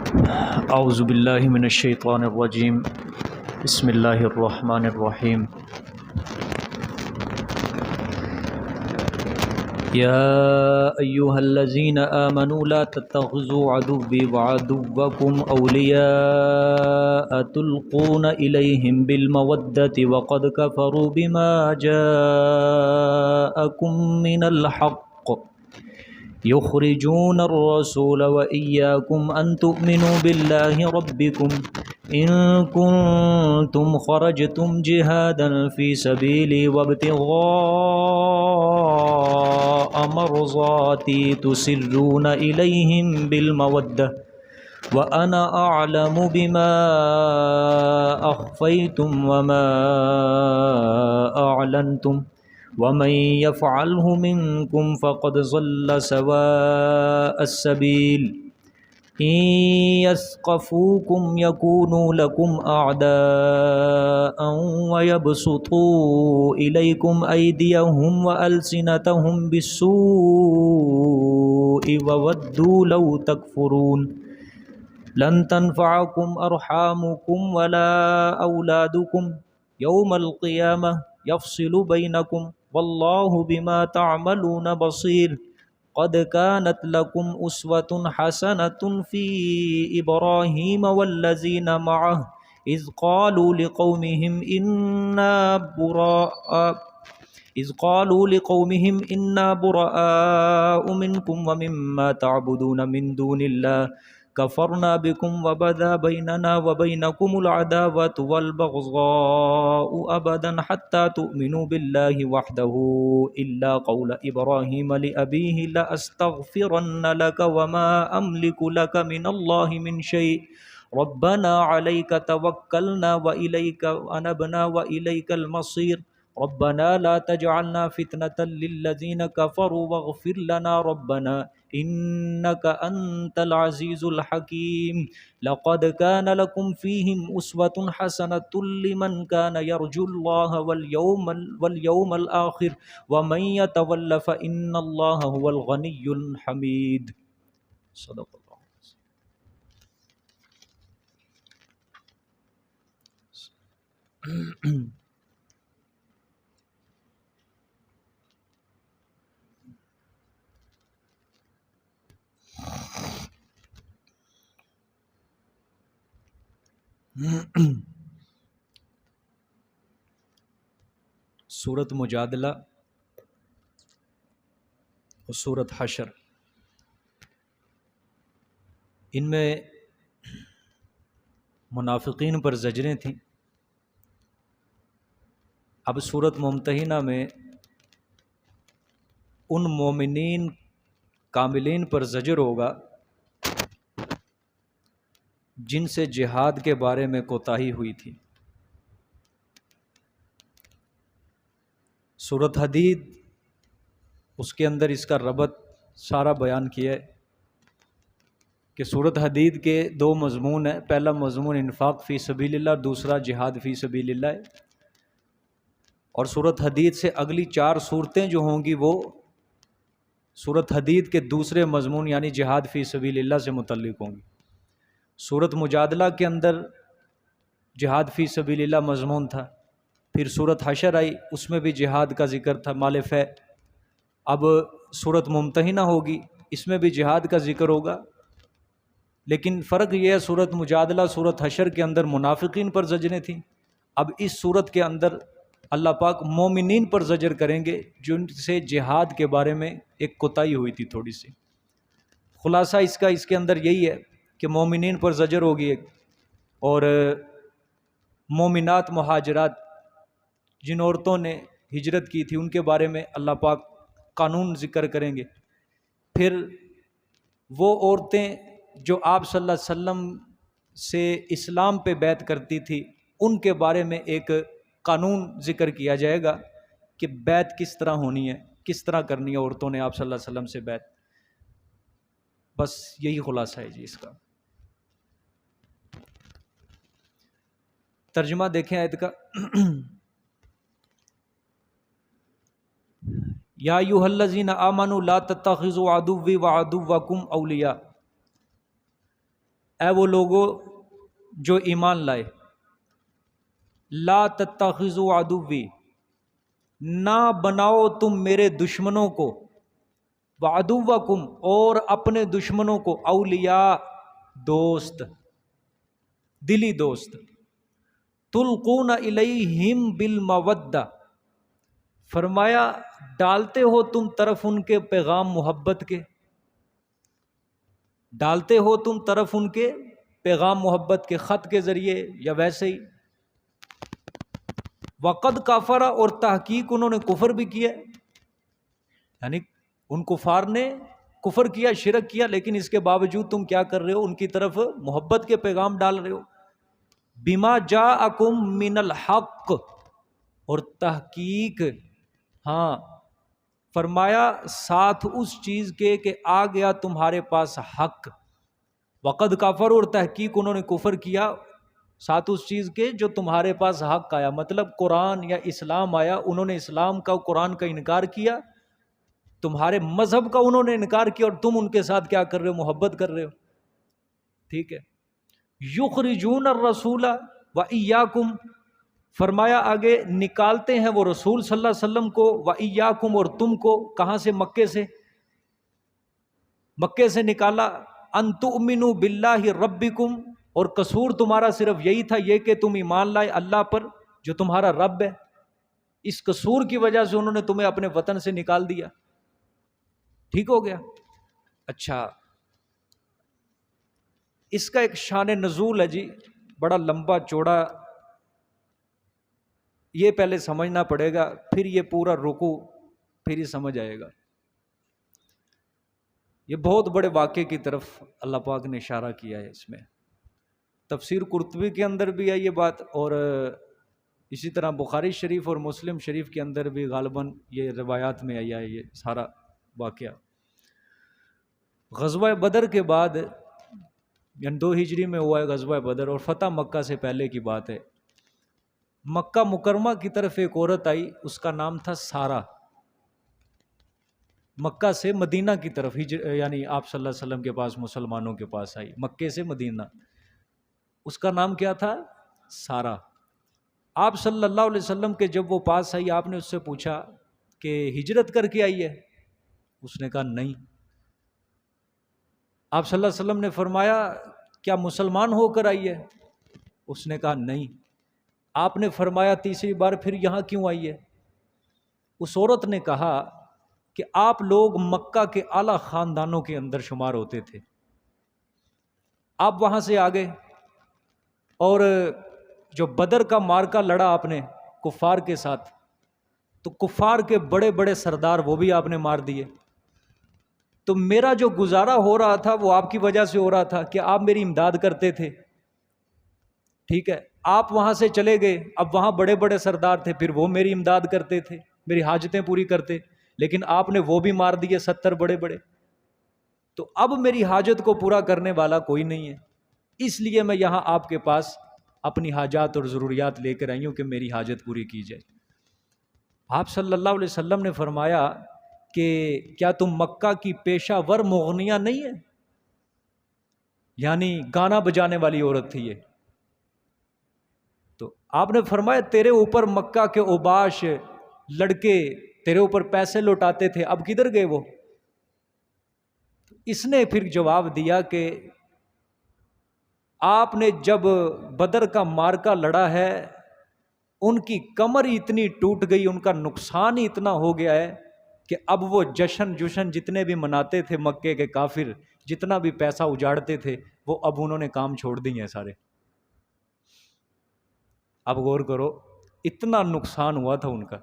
اعوذ باللہ من الشیطان الرجیم بسم اللہ الرحمن الرحیم یا ایہا الذین آمنوا لا تتخذوا عدوی وعدوکم اولیاء تلقون الیہم بالمودۃ وقد کفروا بما جاءکم من الحق يخرجون الرسول وإياكم أن تؤمنوا بالله ربكم إن كنتم خرجتم جهادا في سبيلي وابتغاء مرضاتي تسرون إليهم بالمودة وأنا أعلم بما أخفيتم وما أعلنتم ومن يفعله منكم فقد ضل سواء السبيل إن يثقفوكم يكونوا لكم أعداء ويبسطوا إليكم أيديهم وألسنتهم بالسوء وودوا لو تكفرون لن تنفعكم أرحامكم ولا أولادكم يوم القيامة يفصل بينكم والله بما تعملون بصير قد كانت لكم أسوة حسنة في إبراهيم والذين معه إذ قالوا لقومهم إنا براء منكم ومما تعبدون من دون الله كفرنا بكم وبدا بيننا وبينكم العداوة والبغضاء أبدا حتى تؤمنوا بالله وحده إلا قول إبراهيم لأبيه لأستغفرن لك وما أملك لك من الله من شيء ربنا عليك توكلنا وإليك أنبنا وإليك المصير ربنا لا تجعلنا فتنة للذين كفروا واغفر لنا ربنا إنك أنت العزيز الحكيم لقد كان لكم فيهم أسوة حسنة لمن كان يرجو الله واليوم الآخر ومن يتول فإن الله هو الغني الحميد صدق الله. سورۃ مجادلہ اور سورۃ حشر، ان میں منافقین پر زجریں تھیں. اب سورۃ ممتحنہ میں ان مومنین کاملین پر زجر ہوگا جن سے جہاد کے بارے میں کوتاہی ہوئی تھی. سورۃ حدید اس کے اندر اس کا ربط سارا بیان کیا ہے کہ سورۃ حدید کے دو مضمون ہیں. پہلا مضمون انفاق فی سبیل اللہ، دوسرا جہاد فی سبیل اللہ ہے. اور سورۃ حدید سے اگلی 4 صورتیں جو ہوں گی وہ سورۃ حدید کے دوسرے مضمون یعنی جہاد فی سبیل اللہ سے متعلق ہوں گی. سورۃ مجادلہ کے اندر جہاد فی سبیل اللہ مضمون تھا، پھر سورۃ حشر آئی، اس میں بھی جہاد کا ذکر تھا مال فے. اب سورۃ ممتحنہ ہوگی، اس میں بھی جہاد کا ذکر ہوگا، لیکن فرق یہ ہے سورۃ مجادلہ سورۃ حشر کے اندر منافقین پر زجریں تھیں. اب اس صورت کے اندر اللہ پاک مومنین پر زجر کریں گے جن سے جہاد کے بارے میں ایک کوتاہی ہوئی تھی تھوڑی سی. خلاصہ اس کے اندر یہی ہے کہ مومنین پر زجر ہوگی ایک، اور مومنات مہاجرات جن عورتوں نے ہجرت کی تھی ان کے بارے میں اللہ پاک قانون ذکر کریں گے. پھر وہ عورتیں جو آپ صلی اللہ علیہ وسلم سے اسلام پہ بیعت کرتی تھی ان کے بارے میں ایک قانون ذکر کیا جائے گا کہ بیعت کس طرح ہونی ہے، کس طرح کرنی ہے عورتوں نے آپ صلی اللہ علیہ وسلم سے بیعت. بس یہی خلاصہ ہے جی اس کا. ترجمہ دیکھیں آیت کا. یا ایھا الذین آمنوا لا تتخذوا عدوی وعدوکم اولیاء. اے وہ لوگوں جو ایمان لائے، لا تتخذوا عدوی، نہ بناؤ تم میرے دشمنوں کو، وعدوکم، اور اپنے دشمنوں کو، اولیاء، دوست، دلی دوست، تلقون الیہم بالمودہ، فرمایا ڈالتے ہو تم طرف ان کے پیغام محبت کے، ڈالتے ہو تم طرف ان کے پیغام محبت کے، خط کے ذریعے یا ویسے ہی، وقد کفر، اور تحقیق انہوں نے کفر بھی کیا، یعنی ان کفار نے کفر کیا، شرک کیا، لیکن اس کے باوجود تم کیا کر رہے ہو؟ ان کی طرف محبت کے پیغام ڈال رہے ہو۔ بما جاءکم من الحق، اور تحقیق، ہاں فرمایا ساتھ اس چیز کے کہ آ گیا تمہارے پاس حق، وقد کفر، اور تحقیق انہوں نے کفر کیا ساتھ اس چیز کے جو تمہارے پاس حق آیا، مطلب قرآن یا اسلام آیا، انہوں نے اسلام کا، قرآن کا انکار کیا، تمہارے مذہب کا انہوں نے انکار کیا، اور تم ان کے ساتھ کیا کر رہے ہو؟ محبت کر رہے ہو، ٹھیک ہے۔ یخرجون الرسول وایاکم، فرمایا آگے نکالتے ہیں وہ رسول صلی اللہ علیہ وسلم کو، وایاکم، اور تم کو، کہاں سے؟ مکے سے، مکے سے نکالا، ان تؤمنوا باللہ ربکم، اور قصور تمہارا صرف یہی تھا یہ کہ تم ایمان لائے اللہ پر جو تمہارا رب ہے، اس قصور کی وجہ سے انہوں نے تمہیں اپنے وطن سے نکال دیا، ٹھیک ہو گیا۔ اچھا، اس کا ایک شان نزول ہے جی، بڑا لمبا چوڑا، یہ پہلے سمجھنا پڑے گا، پھر یہ پورا رکوع پھر ہی سمجھ آئے گا۔ یہ بہت بڑے واقعے کی طرف اللہ پاک نے اشارہ کیا ہے اس میں، تفسیر قرطبی کے اندر بھی ہے یہ بات، اور اسی طرح بخاری شریف اور مسلم شریف کے اندر بھی غالباً یہ روایات میں آیا ہے یہ سارا واقعہ۔ غزوہ بدر کے بعد، یعنی 2 ہجری میں ہوا ہے غزوہ بدر، اور فتح مکہ سے پہلے کی بات ہے، مکہ مکرمہ کی طرف ایک عورت آئی، اس کا نام تھا سارہ، مکہ سے مدینہ کی طرف یعنی آپ صلی اللہ علیہ وسلم کے پاس، مسلمانوں کے پاس آئی، مکے سے مدینہ، اس کا نام کیا تھا؟ سارہ۔ آپ صلی اللہ علیہ وسلم کے جب وہ پاس آئی، آپ نے اس سے پوچھا کہ ہجرت کر کے آئی ہے؟ اس نے کہا نہیں۔ آپ صلی اللہ علیہ وسلم نے فرمایا کیا مسلمان ہو کر آئی ہے؟ اس نے کہا نہیں۔ آپ نے فرمایا تیسری بار پھر یہاں کیوں آئی ہے؟ اس عورت نے کہا کہ آپ لوگ مکہ کے اعلیٰ خاندانوں کے اندر شمار ہوتے تھے، آپ وہاں سے آگے، اور جو بدر کا معرکہ لڑا آپ نے کفار کے ساتھ، تو کفار کے بڑے بڑے سردار وہ بھی آپ نے مار دیے، تو میرا جو گزارا ہو رہا تھا وہ آپ کی وجہ سے ہو رہا تھا کہ آپ میری امداد کرتے تھے، ٹھیک ہے۔ آپ وہاں سے چلے گئے، اب وہاں بڑے بڑے سردار تھے، پھر وہ میری امداد کرتے تھے، میری حاجتیں پوری کرتے، لیکن آپ نے وہ بھی مار دیے 70 بڑے بڑے، تو اب میری حاجت کو پورا کرنے والا کوئی نہیں ہے، اس لیے میں یہاں آپ کے پاس اپنی حاجات اور ضروریات لے کر آئی ہوں کہ میری حاجت پوری کی جائے۔ آپ صلی اللہ علیہ وسلم نے فرمایا کہ کیا تم مکہ کی پیشہ ور مغنیہ نہیں ہے؟ یعنی گانا بجانے والی عورت تھی یہ، تو آپ نے فرمایا تیرے اوپر مکہ کے اوباش لڑکے تیرے اوپر پیسے لوٹاتے تھے، اب کدھر گئے وہ؟ اس نے پھر جواب دیا کہ آپ نے جب بدر کا معرکہ لڑا ہے، ان کی کمر اتنی ٹوٹ گئی، ان کا نقصان ہی اتنا ہو گیا ہے کہ اب وہ جشن جتنے بھی مناتے تھے مکے کے کافر، جتنا بھی پیسہ اجاڑتے تھے، وہ اب انہوں نے کام چھوڑ دیے ہیں سارے۔ اب غور کرو، اتنا نقصان ہوا تھا ان کا۔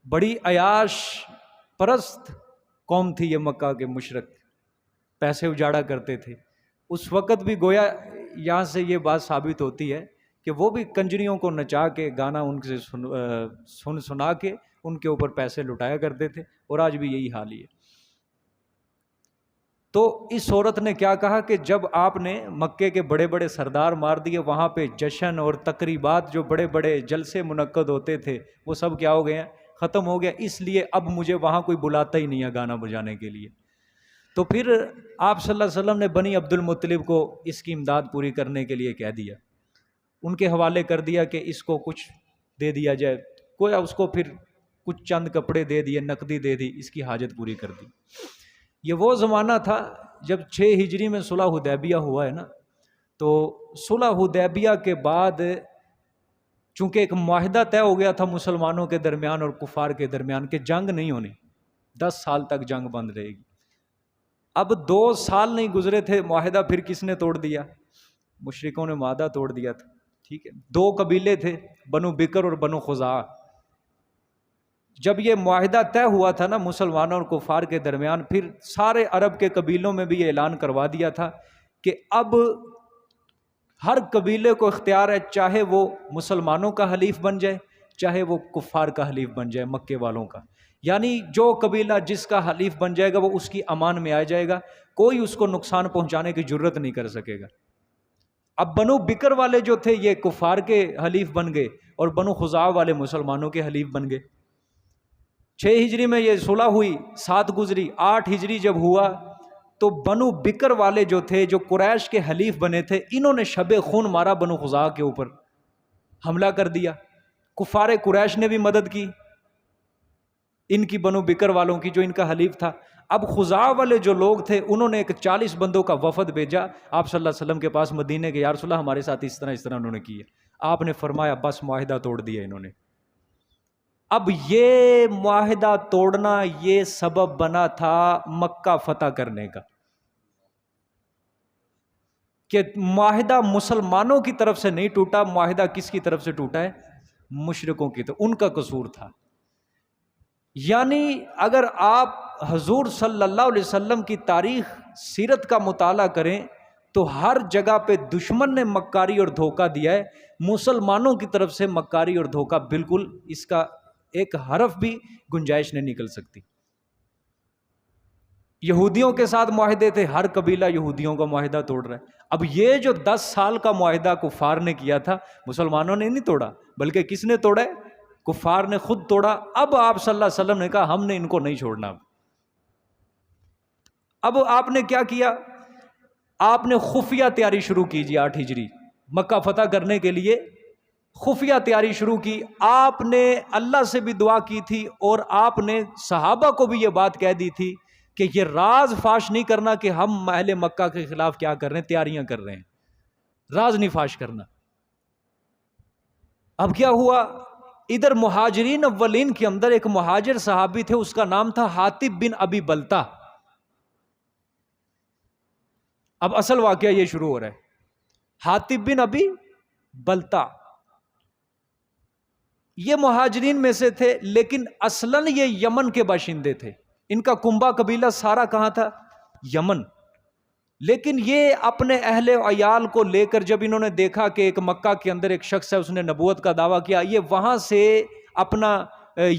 بڑی عیاش پرست قوم تھی یہ مکہ کے مشرک، پیسے اجاڑا کرتے تھے۔ اس وقت بھی گویا یہاں سے یہ بات ثابت ہوتی ہے کہ وہ بھی کنجریوں کو نچا کے، گانا ان سے سنا کے ان کے اوپر پیسے لٹایا کرتے تھے، اور آج بھی یہی حال ہی ہے۔ تو اس عورت نے کیا کہا کہ جب آپ نے مکے کے بڑے بڑے سردار مار دیے، وہاں پہ جشن اور تقریبات، جو بڑے بڑے جلسے منعقد ہوتے تھے، وہ سب کیا ہو گئے ہیں؟ ختم ہو گیا، اس لیے اب مجھے وہاں کوئی بلاتا ہی نہیں ہے گانا بجانے کے لیے۔ تو پھر آپ صلی اللہ علیہ وسلم نے بنی عبد المطلب کو اس کی امداد پوری کرنے کے لیے کہہ دیا، ان کے حوالے کر دیا کہ اس کو کچھ دے دیا جائے، کوئی اس کو پھر کچھ چند کپڑے دے دیے، نقدی دے دی، اس کی حاجت پوری کر دی۔ یہ وہ زمانہ تھا جب 6 ہجری میں صلح حدیبیہ ہوا ہے نا، تو صلح حدیبیہ کے بعد چونکہ ایک معاہدہ طے ہو گیا تھا مسلمانوں کے درمیان اور کفار کے درمیان کہ جنگ نہیں ہونی، 10 سال تک جنگ بند رہے گی۔ اب 2 سال نہیں گزرے تھے، معاہدہ پھر کس نے توڑ دیا؟ مشرکوں نے معاہدہ توڑ دیا تھا، ٹھیک ہے۔ 2 قبیلے تھے، بنو بکر اور بنو خزاعہ۔ جب یہ معاہدہ طے ہوا تھا نا مسلمانوں اور کفار کے درمیان، پھر سارے عرب کے قبیلوں میں بھی یہ اعلان کروا دیا تھا کہ اب ہر قبیلے کو اختیار ہے، چاہے وہ مسلمانوں کا حلیف بن جائے، چاہے وہ کفار کا حلیف بن جائے، مکے والوں کا، یعنی جو قبیلہ جس کا حلیف بن جائے گا وہ اس کی امان میں آ جائے گا، کوئی اس کو نقصان پہنچانے کی جرت نہیں کر سکے گا۔ اب بنو بکر والے جو تھے یہ کفار کے حلیف بن گئے اور بنو خزاعہ والے مسلمانوں کے حلیف بن گئے۔ 6 ہجری میں یہ صلح ہوئی، 7 گزری، 8 ہجری جب ہوا تو بنو بکر والے جو تھے، جو قریش کے حلیف بنے تھے، انہوں نے شب خون مارا بنو خزاعہ کے اوپر، حملہ کر دیا۔ کفار قریش نے بھی مدد کی ان کی، بنو بکر والوں کی جو ان کا حلیف تھا۔ اب خزاعہ والے جو لوگ تھے انہوں نے ایک 40 بندوں کا وفد بھیجا آپ صلی اللہ علیہ وسلم کے پاس مدینے کے، یا رسول اللہ ہمارے ساتھ اس طرح انہوں نے کی ہے۔ آپ نے فرمایا بس معاہدہ توڑ دیا انہوں نے۔ اب یہ معاہدہ توڑنا یہ سبب بنا تھا مکہ فتح کرنے کا، کہ معاہدہ مسلمانوں کی طرف سے نہیں ٹوٹا، معاہدہ کس کی طرف سے ٹوٹا ہے؟ مشرکوں کی طرف، ان کا قصور تھا۔ یعنی اگر آپ حضور صلی اللہ علیہ وسلم کی تاریخ سیرت کا مطالعہ کریں تو ہر جگہ پہ دشمن نے مکاری اور دھوکہ دیا ہے، مسلمانوں کی طرف سے مکاری اور دھوکہ بالکل اس کا ایک حرف بھی گنجائش نہیں نکل سکتی۔ یہودیوں کے ساتھ معاہدے تھے، ہر قبیلہ یہودیوں کا معاہدہ توڑ رہا ہے۔ اب یہ جو 10 سال کا معاہدہ کفار نے کیا تھا، مسلمانوں نے نہیں توڑا، بلکہ کس نے توڑا ہے؟ کفار نے خود توڑا۔ اب آپ صلی اللہ علیہ وسلم نے کہا ہم نے ان کو نہیں چھوڑنا۔ اب آپ نے کیا کیا؟ آپ نے خفیہ تیاری شروع کیجیے۔ 8 ہجری مکہ فتح کرنے کے لیے خفیہ تیاری شروع کی۔ آپ نے اللہ سے بھی دعا کی تھی اور آپ نے صحابہ کو بھی یہ بات کہہ دی تھی کہ یہ راز فاش نہیں کرنا کہ ہم اہل مکہ کے خلاف کیا کر رہے ہیں، تیاریاں کر رہے ہیں، راز نہیں فاش کرنا۔ اب کیا ہوا؟ ادھر مہاجرین اولین کے اندر ایک مہاجر صحابی تھے، اس کا نام تھا حاطب بن ابی بلتہ۔ اب اصل واقعہ یہ شروع ہو رہا ہے۔ حاطب بن ابی بلتہ یہ مہاجرین میں سے تھے، لیکن اصلاً یہ یمن کے باشندے تھے۔ ان کا کنبہ قبیلہ سارا کہاں تھا؟ یمن۔ لیکن یہ اپنے اہل و عیال کو لے کر جب انہوں نے دیکھا کہ ایک مکہ کے اندر ایک شخص ہے، اس نے نبوت کا دعویٰ کیا، یہ وہاں سے اپنا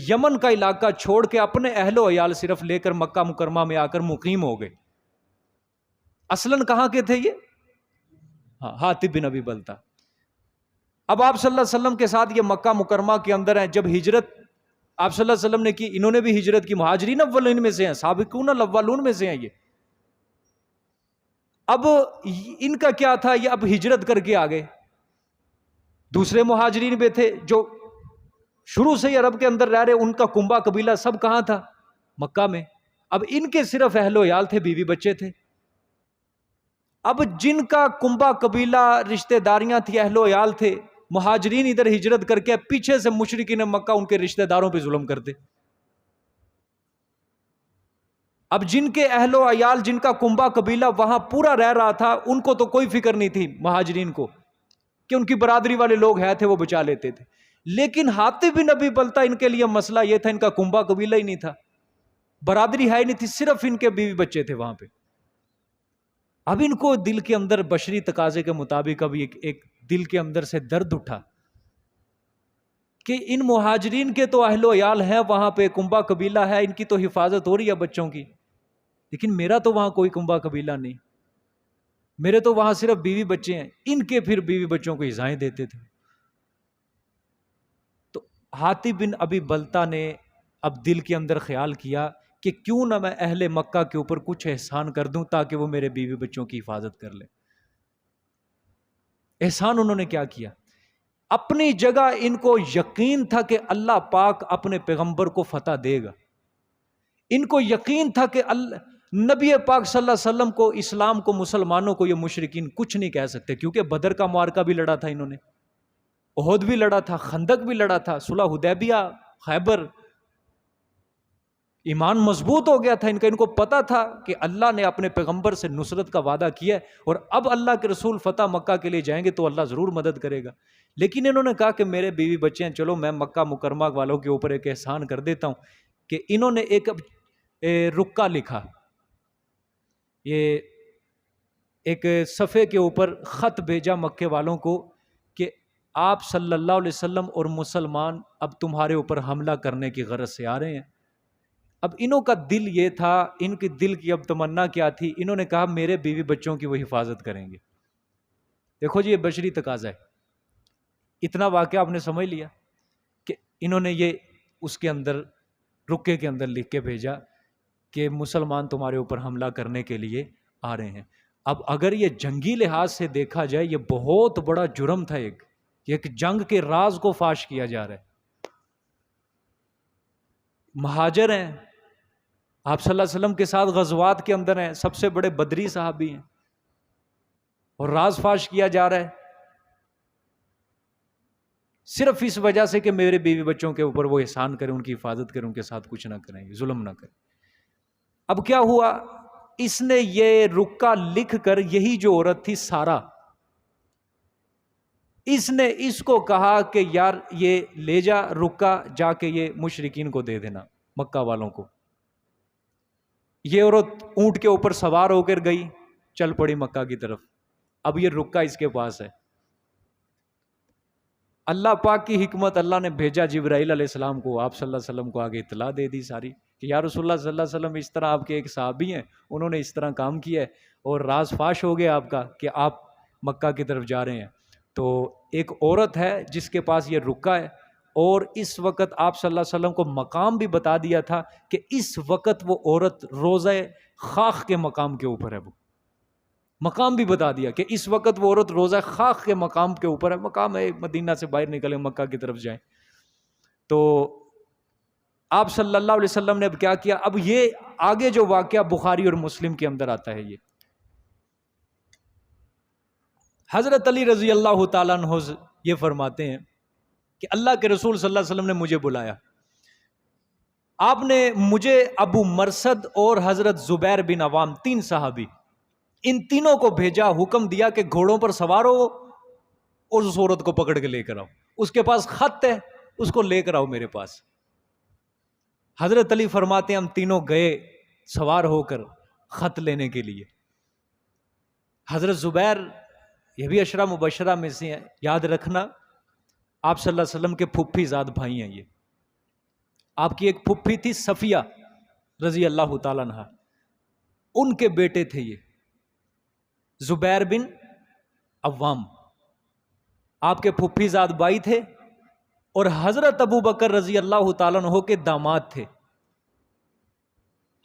یمن کا علاقہ چھوڑ کے اپنے اہل و عیال صرف لے کر مکہ مکرمہ میں آ کر مقیم ہو گئے۔ اصلاً کہاں کے تھے یہ؟ حاطب بن ابی بلتہ۔ اب آپ صلی اللہ علیہ وسلم کے ساتھ یہ مکہ مکرمہ کے اندر ہیں۔ جب ہجرت آپ صلی اللہ علیہ وسلم نے کی، انہوں نے بھی ہجرت کی، مہاجرین اولین میں سے ہیں، سابقون الاولون میں سے ہیں یہ۔ اب ان کا کیا تھا؟ یہ اب ہجرت کر کے آگے دوسرے مہاجرین بھی تھے جو شروع سے ہی عرب کے اندر رہ رہے، ان کا کنبہ قبیلہ سب کہاں تھا؟ مکہ میں۔ اب ان کے صرف اہل و عیال تھے، بیوی بچے تھے۔ اب جن کا کنبہ قبیلہ رشتہ داریاں تھی، اہل و عیال تھے، مہاجرین ادھر ہجرت کر کے پیچھے سے مشرکین مکہ ان کے رشتہ داروں پہ ظلم کرتے۔ اب جن کے اہل و عیال، جن کا کنبہ قبیلہ وہاں پورا رہ رہا تھا، ان کو تو کوئی فکر نہیں تھی مہاجرین کو کہ ان کی برادری والے لوگ ہیں تھے، وہ بچا لیتے تھے۔ لیکن حاطب بن ابی بلتہ ان کے لیے مسئلہ یہ تھا، ان کا کنبہ قبیلہ ہی نہیں تھا، برادری ہے ہی نہیں تھی، صرف ان کے بیوی بچے تھے وہاں پہ۔ اب ان کو دل کے اندر بشری تقاضے کے مطابق اب ایک دل کے اندر سے درد اٹھا کہ ان مہاجرین کے تو اہل و عیال ہیں، وہاں پہ کنبہ قبیلہ ہے، ان کی تو حفاظت ہو رہی ہے بچوں کی، لیکن میرا تو وہاں کوئی کنبہ قبیلہ نہیں، میرے تو وہاں صرف بیوی بچے ہیں، ان کے پھر بیوی بچوں کو ایذائیں دیتے تھے۔ تو حاطب بن ابی بلتہ نے اب دل کے اندر خیال کیا کہ کیوں نہ میں اہل مکہ کے اوپر کچھ احسان کر دوں تاکہ وہ میرے بیوی بچوں کی حفاظت کر لیں۔ احسان انہوں نے کیا کیا؟ اپنی جگہ ان کو یقین تھا کہ اللہ پاک اپنے پیغمبر کو فتح دے گا، ان کو یقین تھا کہ نبی پاک صلی اللہ علیہ وسلم کو، اسلام کو، مسلمانوں کو یہ مشرکین کچھ نہیں کہہ سکتے، کیونکہ بدر کا معرکہ بھی لڑا تھا انہوں نے، احد بھی لڑا تھا، خندق بھی لڑا تھا، صلح حدیبیہ، خیبر، ایمان مضبوط ہو گیا تھا ان کا۔ ان کو پتا تھا کہ اللہ نے اپنے پیغمبر سے نصرت کا وعدہ کیا ہے، اور اب اللہ کے رسول فتح مکہ کے لیے جائیں گے تو اللہ ضرور مدد کرے گا۔ لیکن انہوں نے کہا کہ میرے بیوی بچے ہیں، چلو میں مکہ مکرمہ والوں کے اوپر ایک احسان کر دیتا ہوں، کہ انہوں نے ایک رکہ لکھا، یہ ایک صفحے کے اوپر خط بھیجا مکے والوں کو کہ آپ صلی اللہ علیہ وسلم اور مسلمان اب تمہارے اوپر حملہ کرنے کی غرض سے آ رہے ہیں۔ اب انہوں کا دل یہ تھا، ان کی دل کی اب تمنا کیا تھی، انہوں نے کہا میرے بیوی بچوں کی وہ حفاظت کریں گے۔ دیکھو جی، یہ بشری تقاضا ہے۔ اتنا واقعہ آپ نے سمجھ لیا کہ انہوں نے یہ اس کے اندر رکے کے اندر لکھ کے بھیجا کہ مسلمان تمہارے اوپر حملہ کرنے کے لیے آ رہے ہیں۔ اب اگر یہ جنگی لحاظ سے دیکھا جائے، یہ بہت بڑا جرم تھا، ایک جنگ کے راز کو فاش کیا جا رہا ہے۔ مہاجر ہیں، آپ صلی اللہ علیہ وسلم کے ساتھ غزوات کے اندر ہیں، سب سے بڑے بدری صحابی ہیں، اور راز فاش کیا جا رہا ہے صرف اس وجہ سے کہ میرے بیوی بچوں کے اوپر وہ احسان کریں، ان کی حفاظت کریں، ان کے ساتھ کچھ نہ کریں، ظلم نہ کریں۔ اب کیا ہوا، اس نے یہ رکا لکھ کر، یہی جو عورت تھی سارا، اس نے اس کو کہا کہ یار یہ لے جا رکا، جا کے یہ مشرکین کو دے دینا، مکہ والوں کو۔ یہ عورت اونٹ کے اوپر سوار ہو کر گئی، چل پڑی مکہ کی طرف۔ اب یہ رکا اس کے پاس ہے۔ اللہ پاک کی حکمت، اللہ نے بھیجا جبرائیل علیہ السلام کو، آپ صلی اللہ علیہ وسلم کو آگے اطلاع دے دی ساری کہ یا رسول اللہ صلی اللہ علیہ وسلم، اس طرح آپ کے ایک صحابی ہیں، انہوں نے اس طرح کام کیا ہے، اور راز فاش ہو گیا آپ کا کہ آپ مکہ کی طرف جا رہے ہیں۔ تو ایک عورت ہے جس کے پاس یہ رکا ہے، اور اس وقت آپ صلی اللہ علیہ وسلم کو مقام بھی بتا دیا تھا کہ اس وقت وہ عورت روضہ خاک کے مقام کے اوپر ہے۔ وہ مقام بھی بتا دیا کہ اس وقت وہ عورت روضہ خاک کے مقام کے اوپر ہے۔ مقام ہے مدینہ سے باہر نکلے، مکہ کی طرف جائیں۔ تو آپ صلی اللہ علیہ وسلم نے اب کیا کیا، اب یہ آگے جو واقعہ بخاری اور مسلم کے اندر آتا ہے، یہ حضرت علی رضی اللہ تعالیٰ عنہ یہ فرماتے ہیں کہ اللہ کے رسول صلی اللہ علیہ وسلم نے مجھے بلایا، آپ نے مجھے، ابو مرثد اور حضرت زبیر بن عوام، 3 صحابی، ان تینوں کو بھیجا، حکم دیا کہ گھوڑوں پر سوار ہو اور اس عورت کو پکڑ کے لے کر آؤ، اس کے پاس خط ہے، اس کو لے کر آؤ میرے پاس۔ حضرت علی فرماتے ہیں ہم تینوں گئے سوار ہو کر خط لینے کے لیے۔ حضرت زبیر، یہ بھی عشرہ مبشرہ میں سے ہیں، یاد رکھنا آپ صلی اللہ علیہ وسلم کے پھپھی زاد بھائی ہیں۔ یہ آپ کی ایک پھپھی تھی صفیہ رضی اللہ تعالیٰ عنہ، ان کے بیٹے تھے یہ زبیر بن عوام، آپ کے پھپھی زاد بھائی تھے، اور حضرت ابو بکر رضی اللہ تعالیٰ عنہ کے داماد تھے۔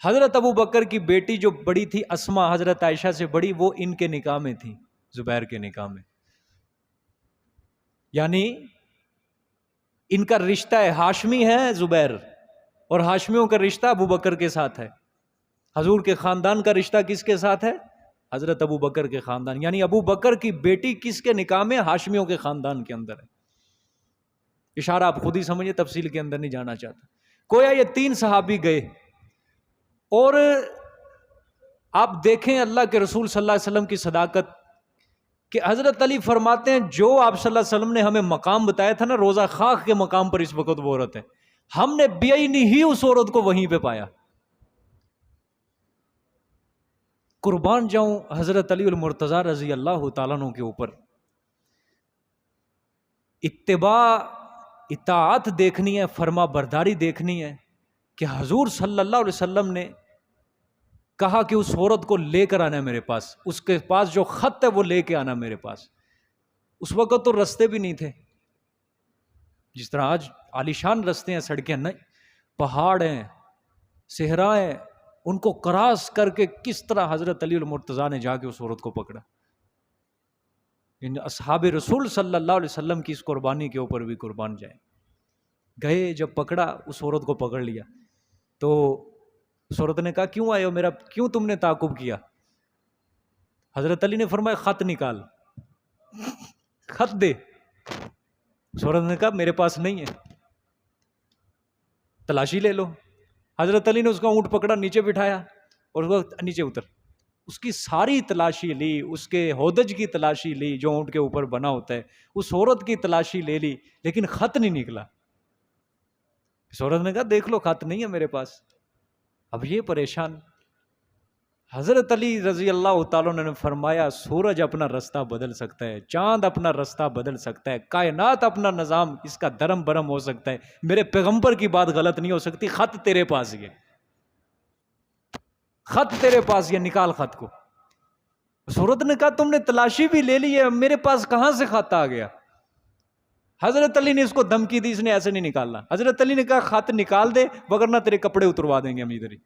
حضرت ابو بکر کی بیٹی جو بڑی تھی اسما، حضرت عائشہ سے بڑی، وہ ان کے نکاح میں تھی، زبیر کے نکاح میں، یعنی ان کا رشتہ ہے، ہاشمی ہے زبیر، اور ہاشمیوں کا رشتہ ابو بکر کے ساتھ ہے۔ حضور کے خاندان کا رشتہ کس کے ساتھ ہے؟ حضرت ابو بکر کے خاندان، یعنی ابو بکر کی بیٹی کس کے نکاح میں؟ ہاشمیوں کے خاندان کے اندر ہے۔ اشارہ آپ خود ہی سمجھے، تفصیل کے اندر نہیں جانا چاہتا۔ گویا یہ 3 صحابی گئے، اور آپ دیکھیں اللہ کے رسول صلی اللہ علیہ وسلم کی صداقت، کہ حضرت علی فرماتے ہیں جو آپ صلی اللہ علیہ وسلم نے ہمیں مقام بتایا تھا نا، روضہ خاک کے مقام پر اس وقت وہ عورت ہے، ہم نے بعینی ہی اس عورت کو وہیں پہ پایا۔ قربان جاؤں حضرت علی المرتضیٰ رضی اللہ تعالیٰ عنہ کے اوپر۔ اتباع، اطاعت دیکھنی ہے، فرما برداری دیکھنی ہے، کہ حضور صلی اللہ علیہ وسلم نے کہا کہ اس عورت کو لے کر آنا ہے میرے پاس، اس کے پاس جو خط ہے وہ لے کے آنا میرے پاس۔ اس وقت تو رستے بھی نہیں تھے جس طرح آج عالیشان رستے ہیں، سڑکیں نہیں، پہاڑ ہیں، صحرائیں ان کو کراس کر کے کس طرح حضرت علی المرتضیٰ نے جا کے اس عورت کو پکڑا. ان اصحاب رسول صلی اللہ علیہ وسلم کی اس قربانی کے اوپر بھی قربان جائیں. گئے جب پکڑا اس عورت کو پکڑ لیا تو اس عورت نے کہا کیوں آئے ہو میرا، کیوں تم نے تعاقب کیا؟ حضرت علی نے فرمایا خط نکال، خط دے. اس عورت نے کہا میرے پاس نہیں ہے. تلاشی لے لو. حضرت علی نے اس کا اونٹ پکڑا، نیچے بٹھایا اور اس کو نیچے اتر. اس کی ساری تلاشی لی، اس کے ہودج کی تلاشی لی جو اونٹ کے اوپر بنا ہوتا ہے، اس عورت کی تلاشی لے لی، لیکن خط نہیں نکلا. اس عورت نے کہا دیکھ لو خط نہیں ہے میرے پاس. اب یہ پریشان. حضرت علی رضی اللہ تعالیٰ نے فرمایا سورج اپنا رستہ بدل سکتا ہے، چاند اپنا رستہ بدل سکتا ہے، کائنات اپنا نظام اس کا درم برم ہو سکتا ہے، میرے پیغمبر کی بات غلط نہیں ہو سکتی. خط تیرے پاس یہ، خط تیرے پاس یہ، نکال خط کو. صورت نے کہا تم نے تلاشی بھی لے لی ہے، میرے پاس کہاں سے خط آ گیا؟ حضرت علی نے اس کو دھمکی دی، اس نے ایسے نہیں نکالنا. حضرت علی نے کہا خط نکال دے وگرنہ تیرے کپڑے اتروا دیں گے ہم ادھر ہی.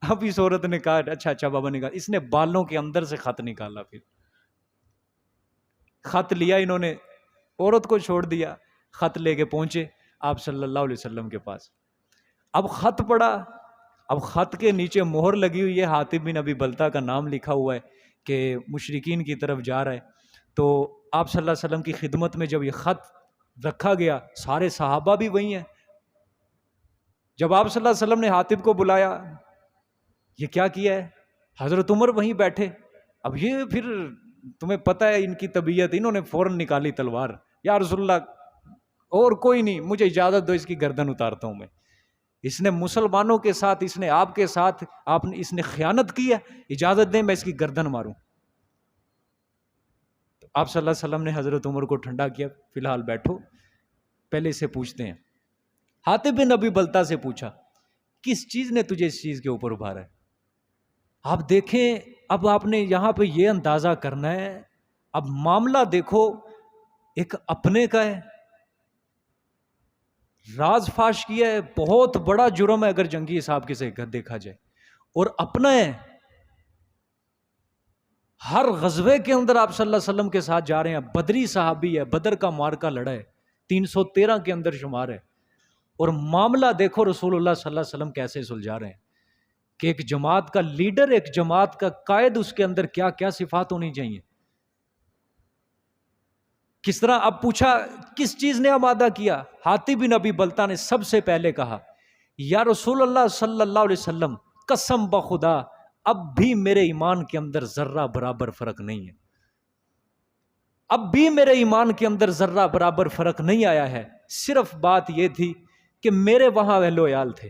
اب اس عورت نے کہا اچھا بابا نکال. اس نے بالوں کے اندر سے خط نکالا، پھر خط لیا انہوں نے، عورت کو چھوڑ دیا، خط لے کے پہنچے آپ صلی اللہ علیہ وسلم کے پاس. اب خط پڑھا، اب خط کے نیچے مہر لگی ہوئی ہے، حاتب بن ابی بلتہ کا نام لکھا ہوا ہے کہ مشرکین کی طرف جا رہا ہے. تو آپ صلی اللہ علیہ وسلم کی خدمت میں جب یہ خط رکھا گیا، سارے صحابہ بھی وہی ہیں. جب آپ صلی اللہ علیہ وسلم نے حاتب کو بلایا، یہ کیا کیا ہے؟ حضرت عمر وہیں بیٹھے. اب یہ پھر تمہیں پتہ ہے ان کی طبیعت، انہوں نے فوراً نکالی تلوار. یا رسول اللہ اور کوئی نہیں، مجھے اجازت دو اس کی گردن اتارتا ہوں میں. اس نے مسلمانوں کے ساتھ، اس نے آپ کے ساتھ، اس نے خیانت کی ہے، اجازت دیں میں اس کی گردن ماروں. تو آپ صلی اللہ علیہ وسلم نے حضرت عمر کو ٹھنڈا کیا، فی الحال بیٹھو، پہلے سے پوچھتے ہیں. حاتب بن ابی بلتہ سے پوچھا کس چیز نے تجھے اس چیز کے اوپر ابھارا ہے؟ آپ دیکھیں اب آپ نے یہاں پہ یہ اندازہ کرنا ہے، اب معاملہ دیکھو ایک اپنے کا ہے، راز فاش کیا ہے، بہت بڑا جرم ہے اگر جنگی صاحب کے سے دیکھا جائے، اور اپنا ہے. ہر غزوے کے اندر آپ صلی اللہ علیہ وسلم کے ساتھ جا رہے ہیں، بدری صحابی ہے، بدر کا معرکہ لڑا ہے، 313 کے اندر شمار ہے. اور معاملہ دیکھو رسول اللہ صلی اللہ علیہ وسلم کیسے سلجھا رہے ہیں کہ ایک جماعت کا لیڈر، ایک جماعت کا قائد، اس کے اندر کیا کیا صفات ہونی چاہیے، کس طرح. اب پوچھا کس چیز نے آمادہ کیا؟ حاتب بن ابی بلتہ نے سب سے پہلے کہا یا رسول اللہ صلی اللہ علیہ وسلم قسم بخدا اب بھی میرے ایمان کے اندر ذرہ برابر فرق نہیں ہے، اب بھی میرے ایمان کے اندر ذرہ برابر فرق نہیں آیا ہے. صرف بات یہ تھی کہ میرے وہاں اہل و عیال تھے،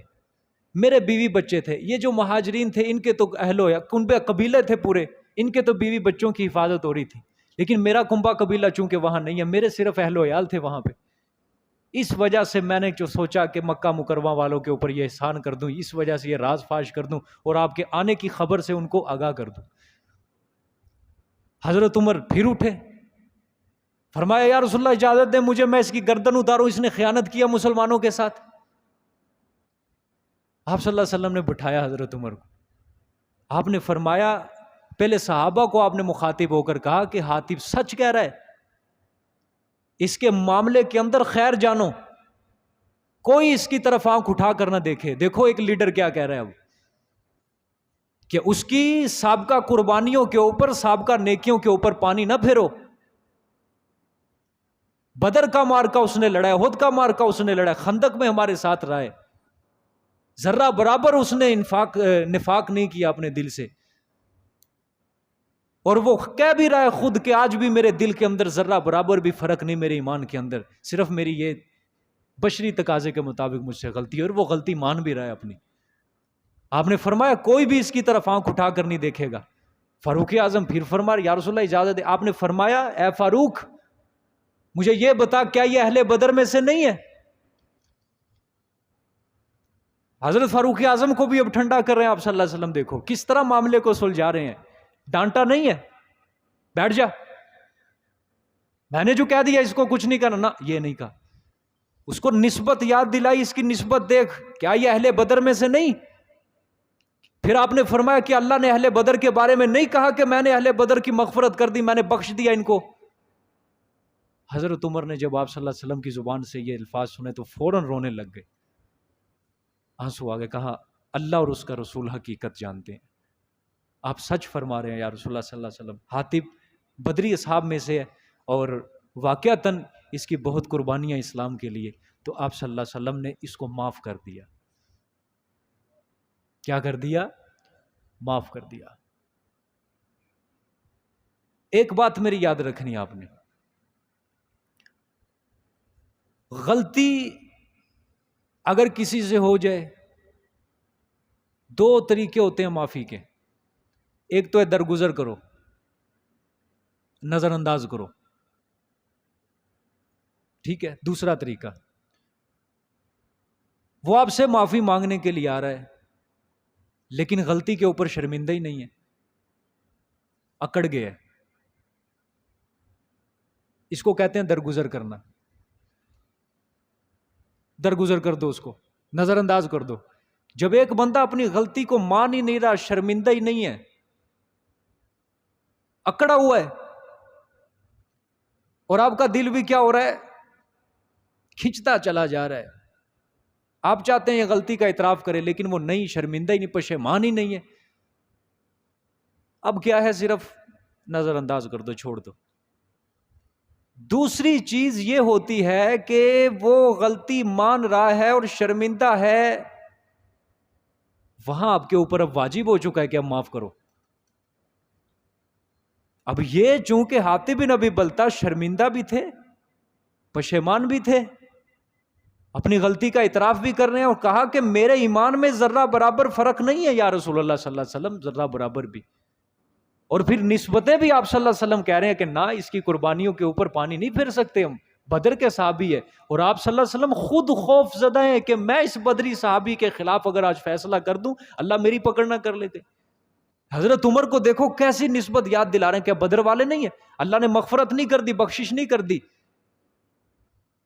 میرے بیوی بچے تھے. یہ جو مہاجرین تھے ان کے تو اہل و عیال، کنبہ قبیلے تھے پورے، ان کے تو بیوی بچوں کی حفاظت ہو رہی تھی، لیکن میرا کنبہ قبیلہ چونکہ وہاں نہیں ہے، میرے صرف اہل و عیال تھے وہاں پہ. اس وجہ سے میں نے جو سوچا کہ مکہ مکرمہ والوں کے اوپر یہ احسان کر دوں، اس وجہ سے یہ راز فاش کر دوں اور آپ کے آنے کی خبر سے ان کو آگاہ کر دوں. حضرت عمر پھر اٹھے، فرمایا یا رسول اللہ اجازت دیں مجھے، میں اس کی گردن اتاروں، اس نے خیانت کیا مسلمانوں کے ساتھ. آپ صلی اللہ علیہ وسلم نے بٹھایا حضرت عمر کو. آپ نے فرمایا پہلے صحابہ کو آپ نے مخاطب ہو کر کہا کہ حاتب سچ کہہ رہا ہے، اس کے معاملے کے اندر خیر جانو، کوئی اس کی طرف آنکھ اٹھا کر نہ دیکھے. دیکھو ایک لیڈر کیا کہہ رہا ہے اب، کہ اس کی سابقہ قربانیوں کے اوپر، سابقہ نیکیوں کے اوپر پانی نہ پھیرو. بدر کا مارکا اس نے لڑا ہے، احد کا مارکا اس نے لڑا ہے، خندق میں ہمارے ساتھ رہا ہے، ذرہ برابر اس نے نفاق نہیں کیا اپنے دل سے. اور وہ کہہ بھی رہا ہے خود کہ آج بھی میرے دل کے اندر ذرہ برابر بھی فرق نہیں میرے ایمان کے اندر، صرف میری یہ بشری تقاضے کے مطابق مجھ سے غلطی ہے، اور وہ غلطی مان بھی رہا ہے اپنی. آپ نے فرمایا کوئی بھی اس کی طرف آنکھ اٹھا کر نہیں دیکھے گا. فاروق اعظم پھر فرمایا یا رسول اللہ اجازت دے. آپ نے فرمایا اے فاروق مجھے یہ بتا کیا یہ اہل بدر میں سے نہیں ہے؟ حضرت فاروق اعظم کو بھی اب ٹھنڈا کر رہے ہیں آپ صلی اللہ علیہ وسلم. دیکھو کس طرح معاملے کو سلجھا رہے ہیں. ڈانٹا نہیں ہے، بیٹھ جا، میں نے جو کہہ دیا اس کو کچھ نہیں کرنا، نہ یہ نہیں کہا. اس کو نسبت یاد دلائی، اس کی نسبت دیکھ، کیا یہ اہل بدر میں سے نہیں؟ پھر آپ نے فرمایا کہ اللہ نے اہل بدر کے بارے میں نہیں کہا کہ میں نے اہل بدر کی مغفرت کر دی، میں نے بخش دیا ان کو؟ حضرت عمر نے جب آپ صلی اللہ علیہ وسلم کی زبان سے یہ الفاظ سنے تو فوراً رونے لگ گئے، آنسو آ گئے، کہا اللہ اور اس کا رسول حقیقت جانتے ہیں، آپ سچ فرما رہے ہیں یا رسول اللہ صلی اللہ علیہ وسلم۔ حاطب بدری اصحاب میں سے ہے اور واقعتاً اس کی بہت قربانیاں اسلام کے لیے، تو آپ صلی اللہ علیہ وسلم نے اس کو معاف کر دیا۔ کیا کر دیا؟ معاف کر دیا۔ ایک بات میری یاد رکھنی آپ نے، غلطی اگر کسی سے ہو جائے، دو طریقے ہوتے ہیں معافی کے، ایک تو ہے درگزر کرو، نظر انداز کرو، ٹھیک ہے؟ دوسرا طریقہ، وہ آپ سے معافی مانگنے کے لیے آ رہا ہے لیکن غلطی کے اوپر شرمندہ ہی نہیں ہے، اکڑ گیا ہے، اس کو کہتے ہیں درگزر کرنا۔ درگزر کر دو، اس کو نظر انداز کر دو۔ جب ایک بندہ اپنی غلطی کو مان ہی نہیں رہا، شرمندہ ہی نہیں ہے، اکڑا ہوا ہے، اور آپ کا دل بھی کیا ہو رہا ہے؟ کھنچتا چلا جا رہا ہے، آپ چاہتے ہیں یہ غلطی کا اعتراف کرے لیکن وہ نہیں، شرمندہ ہی نہیں، پشیمان ہی نہیں ہے، اب کیا ہے؟ صرف نظر انداز کر دو، چھوڑ دو۔ دوسری چیز یہ ہوتی ہے کہ وہ غلطی مان رہا ہے اور شرمندہ ہے، وہاں آپ کے اوپر اب واجب ہو چکا ہے کہ اب معاف کرو۔ اب یہ چونکہ حاطب بن ابی بلتہ شرمندہ بھی تھے، پشیمان بھی تھے، اپنی غلطی کا اعتراف بھی کر رہے ہیں، اور کہا کہ میرے ایمان میں ذرہ برابر فرق نہیں ہے یا رسول اللہ صلی اللہ علیہ وسلم، ذرہ برابر بھی۔ اور پھر نسبتیں بھی آپ صلی اللہ علیہ وسلم کہہ رہے ہیں کہ نہ، اس کی قربانیوں کے اوپر پانی نہیں پھیر سکتے ہم، بدر کے صحابی ہے، اور آپ صلی اللہ علیہ وسلم خود خوف زدہ ہیں کہ میں اس بدری صحابی کے خلاف اگر آج فیصلہ کر دوں اللہ میری پکڑ نہ کر لیتے۔ حضرت عمر کو دیکھو کیسی نسبت یاد دلا رہے ہیں، کیا بدر والے نہیں ہیں؟ اللہ نے مغفرت نہیں کر دی، بخشش نہیں کر دی،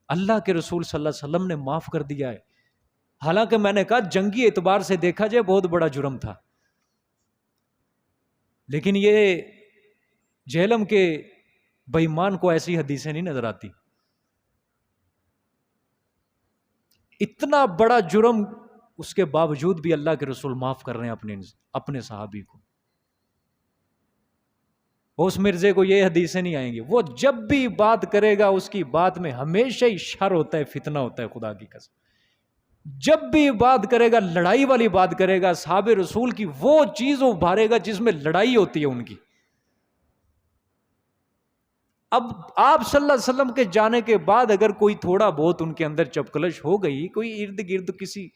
اللہ کے رسول صلی اللہ علیہ وسلم نے معاف کر دیا ہے۔ حالانکہ میں نے کہا جنگی اعتبار سے دیکھا جائے بہت بڑا جرم تھا، لیکن یہ جہلم کے بے ایمان کو ایسی حدیثیں نہیں نظر آتی۔ اتنا بڑا جرم، اس کے باوجود بھی اللہ کے رسول معاف کر رہے ہیں اپنے صحابی کو۔ اس مرزے کو یہ حدیثیں نہیں آئیں گی، وہ جب بھی بات کرے گا اس کی بات میں ہمیشہ ہی شر ہوتا ہے، فتنہ ہوتا ہے، خدا کی قسم۔ جب بھی بات کرے گا لڑائی والی بات کرے گا، صحابہ رسول کی وہ چیز ابھارے گا جس میں لڑائی ہوتی ہے ان کی۔ اب آپ صلی اللہ علیہ وسلم کے جانے کے بعد اگر کوئی تھوڑا بہت ان کے اندر چپکلش ہو گئی، کوئی ارد گرد کسی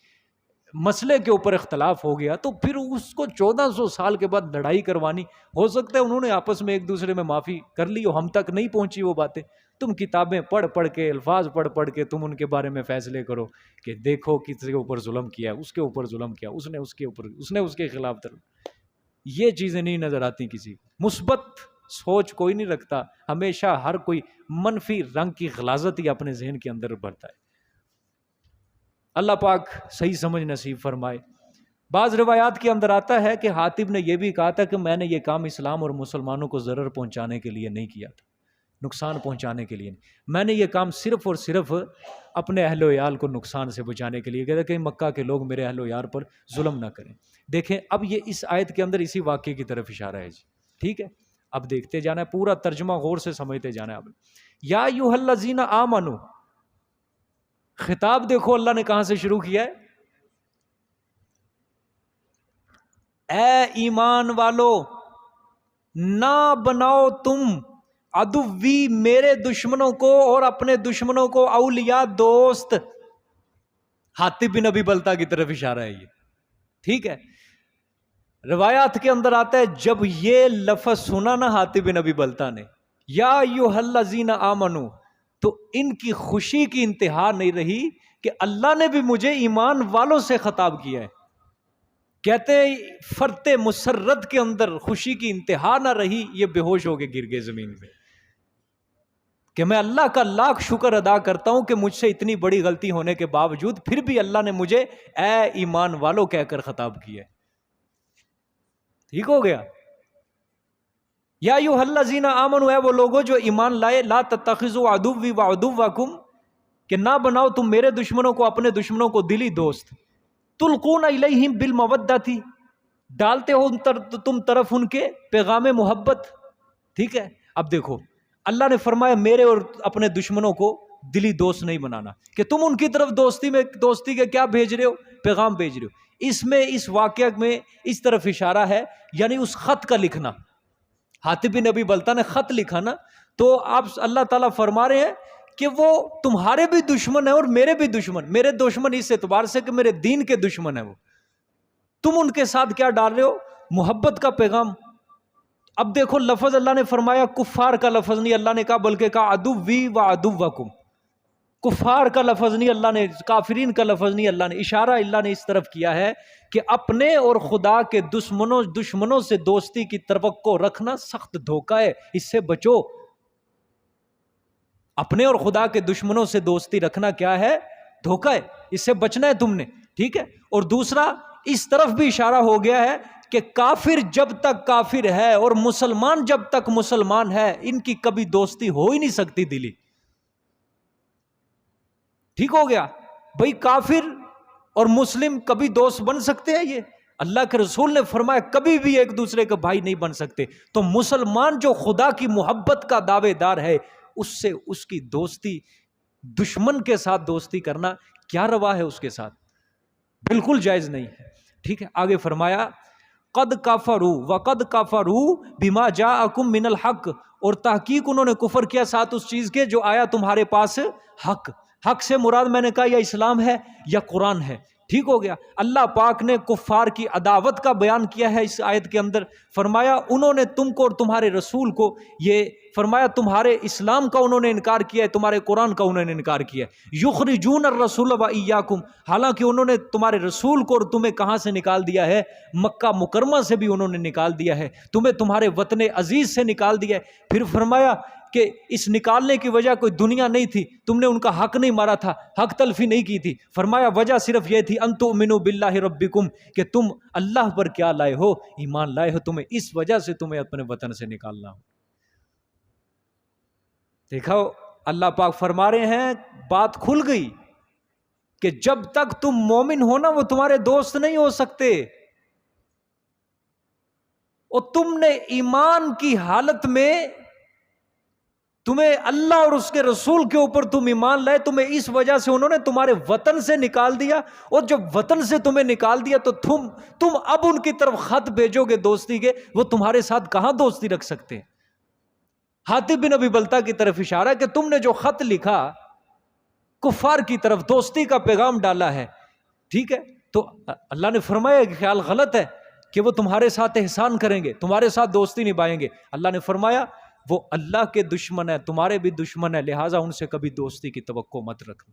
مسئلے کے اوپر اختلاف ہو گیا، تو پھر اس کو 1400 سال کے بعد لڑائی کروانی، ہو سکتا ہے انہوں نے آپس میں ایک دوسرے میں معافی کر لی ہو، ہم تک نہیں پہنچی وہ باتیں۔ تم کتابیں پڑھ پڑھ کے، الفاظ پڑھ پڑھ کے تم ان کے بارے میں فیصلے کرو کہ دیکھو کس کے اوپر ظلم کیا، اس کے اوپر ظلم کیا، اس نے اس کے اوپر، اس نے اس کے خلاف یہ چیزیں نہیں نظر آتی کسی کو۔ مثبت سوچ کوئی نہیں رکھتا، ہمیشہ ہر کوئی منفی رنگ کی غلاظت ہی اپنے ذہن کے اندر بھرتا ہے۔ اللہ پاک صحیح سمجھ نصیب فرمائے۔ بعض روایات کے اندر آتا ہے کہ حاطب نے یہ بھی کہا تھا کہ میں نے یہ کام اسلام اور مسلمانوں کو ضرر پہنچانے کے لیے نہیں کیا تھا، نقصان پہنچانے کے لیے نہیں، میں نے یہ کام صرف اور صرف اپنے اہل و عیال کو نقصان سے بچانے کے لیے کیا تھا کہ مکہ کے لوگ میرے اہل و عیال پر ظلم نہ کریں۔ دیکھیں اب یہ اس آیت کے اندر اسی واقعے کی طرف اشارہ ہے جی، ٹھیک ہے؟ اب دیکھتے جانا ہے، پورا ترجمہ غور سے سمجھتے جانا ہے۔ اب یا ایھا الذین آمنوا، خطاب دیکھو اللہ نے کہاں سے شروع کیا ہے؟ اے ایمان والو، نہ بناؤ تم عدوی میرے دشمنوں کو اور اپنے دشمنوں کو اولیاء دوست۔ حاطب بن ابی بلتہ کی طرف اشارہ ہے یہ، ٹھیک ہے؟ روایات کے اندر آتا ہے جب یہ لفظ سنا نا حاطب بن ابی بلتہ نے، یا ایھا الذین آمنوا، تو ان کی خوشی کی انتہا نہیں رہی کہ اللہ نے بھی مجھے ایمان والوں سے خطاب کیا ہے۔ کہتے فرت مسرت کے اندر خوشی کی انتہا نہ رہی، یہ بے ہوش ہو کے گر گئے زمین پہ۔ کہ میں اللہ کا لاکھ شکر ادا کرتا ہوں کہ مجھ سے اتنی بڑی غلطی ہونے کے باوجود پھر بھی اللہ نے مجھے اے ایمان والو کہہ کر خطاب کیا. ٹھیک ہو گیا. یا ایھا الذین آمنوا، اے وہ لوگوں جو ایمان لائے، لا تتخذوا عدوی وعدوکم، کہ نہ بناؤ تم میرے دشمنوں کو اپنے دشمنوں کو دلی دوست. تلقون الیہم بالمودۃ، ڈالتے ہو تم طرف ان کے پیغام محبت. ٹھیک ہے. اب دیکھو اللہ نے فرمایا میرے اور اپنے دشمنوں کو دلی دوست نہیں بنانا، کہ تم ان کی طرف دوستی کے کیا بھیج رہے ہو؟ پیغام بھیج رہے ہو. اس میں اس واقعہ میں اس طرف اشارہ ہے، یعنی اس خط کا لکھنا. حاتب بن ابی بلتہ نے خط لکھا نا، تو آپ اللہ تعالیٰ فرما رہے ہیں کہ وہ تمہارے بھی دشمن ہیں اور میرے بھی دشمن. میرے دشمن اس اعتبار سے کہ میرے دین کے دشمن ہیں وہ. تم ان کے ساتھ کیا ڈال رہے ہو؟ محبت کا پیغام. اب دیکھو لفظ اللہ نے فرمایا کفار کا لفظ نہیں اللہ نے کہا، بلکہ کہا عدوی وعدوکم. کفار کا لفظ نہیں اللہ نے، کافرین کا لفظ نہیں اللہ نے. اشارہ اللہ نے اس طرف کیا ہے کہ اپنے اور خدا کے دشمنوں سے دوستی کی توقع رکھنا سخت دھوکہ ہے، اس سے بچو. اپنے اور خدا کے دشمنوں سے دوستی رکھنا کیا ہے؟ دھوکہ ہے، اس سے بچنا ہے تم نے. ٹھیک ہے. اور دوسرا اس طرف بھی اشارہ ہو گیا ہے کہ کافر جب تک کافر ہے اور مسلمان جب تک مسلمان ہے، ان کی کبھی دوستی ہو ہی نہیں سکتی دلی. ٹھیک ہو گیا. بھئی کافر اور مسلم کبھی دوست بن سکتے ہیں؟ یہ اللہ کے رسول نے فرمایا کبھی بھی ایک دوسرے کے بھائی نہیں بن سکتے. تو مسلمان جو خدا کی محبت کا دعوے دار ہے، اس سے اس کی دوستی، دشمن کے ساتھ دوستی کرنا کیا روا ہے اس کے ساتھ؟ بالکل جائز نہیں ہے. ٹھیک ہے. آگے فرمایا قد کفروا وقد کفروا بما جاءکم من الحق، اور تحقیق انہوں نے کفر کیا ساتھ اس چیز کے جو آیا تمہارے پاس حق. حق سے مراد میں نے کہا یا اسلام ہے یا قرآن ہے. ٹھیک ہو گیا. اللہ پاک نے کفار کی عداوت کا بیان کیا ہے اس آیت کے اندر. فرمایا انہوں نے تم کو اور تمہارے رسول کو، یہ فرمایا تمہارے اسلام کا انہوں نے انکار کیا ہے، تمہارے قرآن کا انہوں نے انکار کیا ہے. یخرجون الرسول وایاکم، حالانکہ انہوں نے تمہارے رسول کو اور تمہیں کہاں سے نکال دیا ہے؟ مکہ مکرمہ سے بھی انہوں نے نکال دیا ہے، تمہیں تمہارے وطن عزیز سے نکال دیا ہے. پھر فرمایا کہ اس نکالنے کی وجہ کوئی دنیا نہیں تھی، تم نے ان کا حق نہیں مارا تھا، حق تلفی نہیں کی تھی. فرمایا وجہ صرف یہ تھی ان تؤمنوا باللہ ربکم، کہ تم اللہ پر کیا لائے ہو؟ ایمان لائے ہو. تمہیں اس وجہ سے تمہیں اپنے وطن سے نکالنا ہو. دیکھو اللہ پاک فرما رہے ہیں بات کھل گئی کہ جب تک تم مومن ہو نا، وہ تمہارے دوست نہیں ہو سکتے. اور تم نے ایمان کی حالت میں، تمہیں اللہ اور اس کے رسول کے اوپر تم ایمان لائے، تمہیں اس وجہ سے انہوں نے تمہارے وطن سے نکال دیا. اور جب وطن سے تمہیں نکال دیا تو تم اب ان کی طرف خط بھیجو گے دوستی کے، وہ تمہارے ساتھ کہاں دوستی رکھ سکتے ہیں؟ حاتب بن ابی بلتہ کی طرف اشارہ ہے کہ تم نے جو خط لکھا کفار کی طرف دوستی کا پیغام ڈالا ہے. ٹھیک ہے. تو اللہ نے فرمایا کہ خیال غلط ہے کہ وہ تمہارے ساتھ احسان کریں گے، تمہارے ساتھ دوستی نبھائیں گے. اللہ نے فرمایا وہ اللہ کے دشمن ہے، تمہارے بھی دشمن ہے، لہٰذا ان سے کبھی دوستی کی توقع مت رکھنا.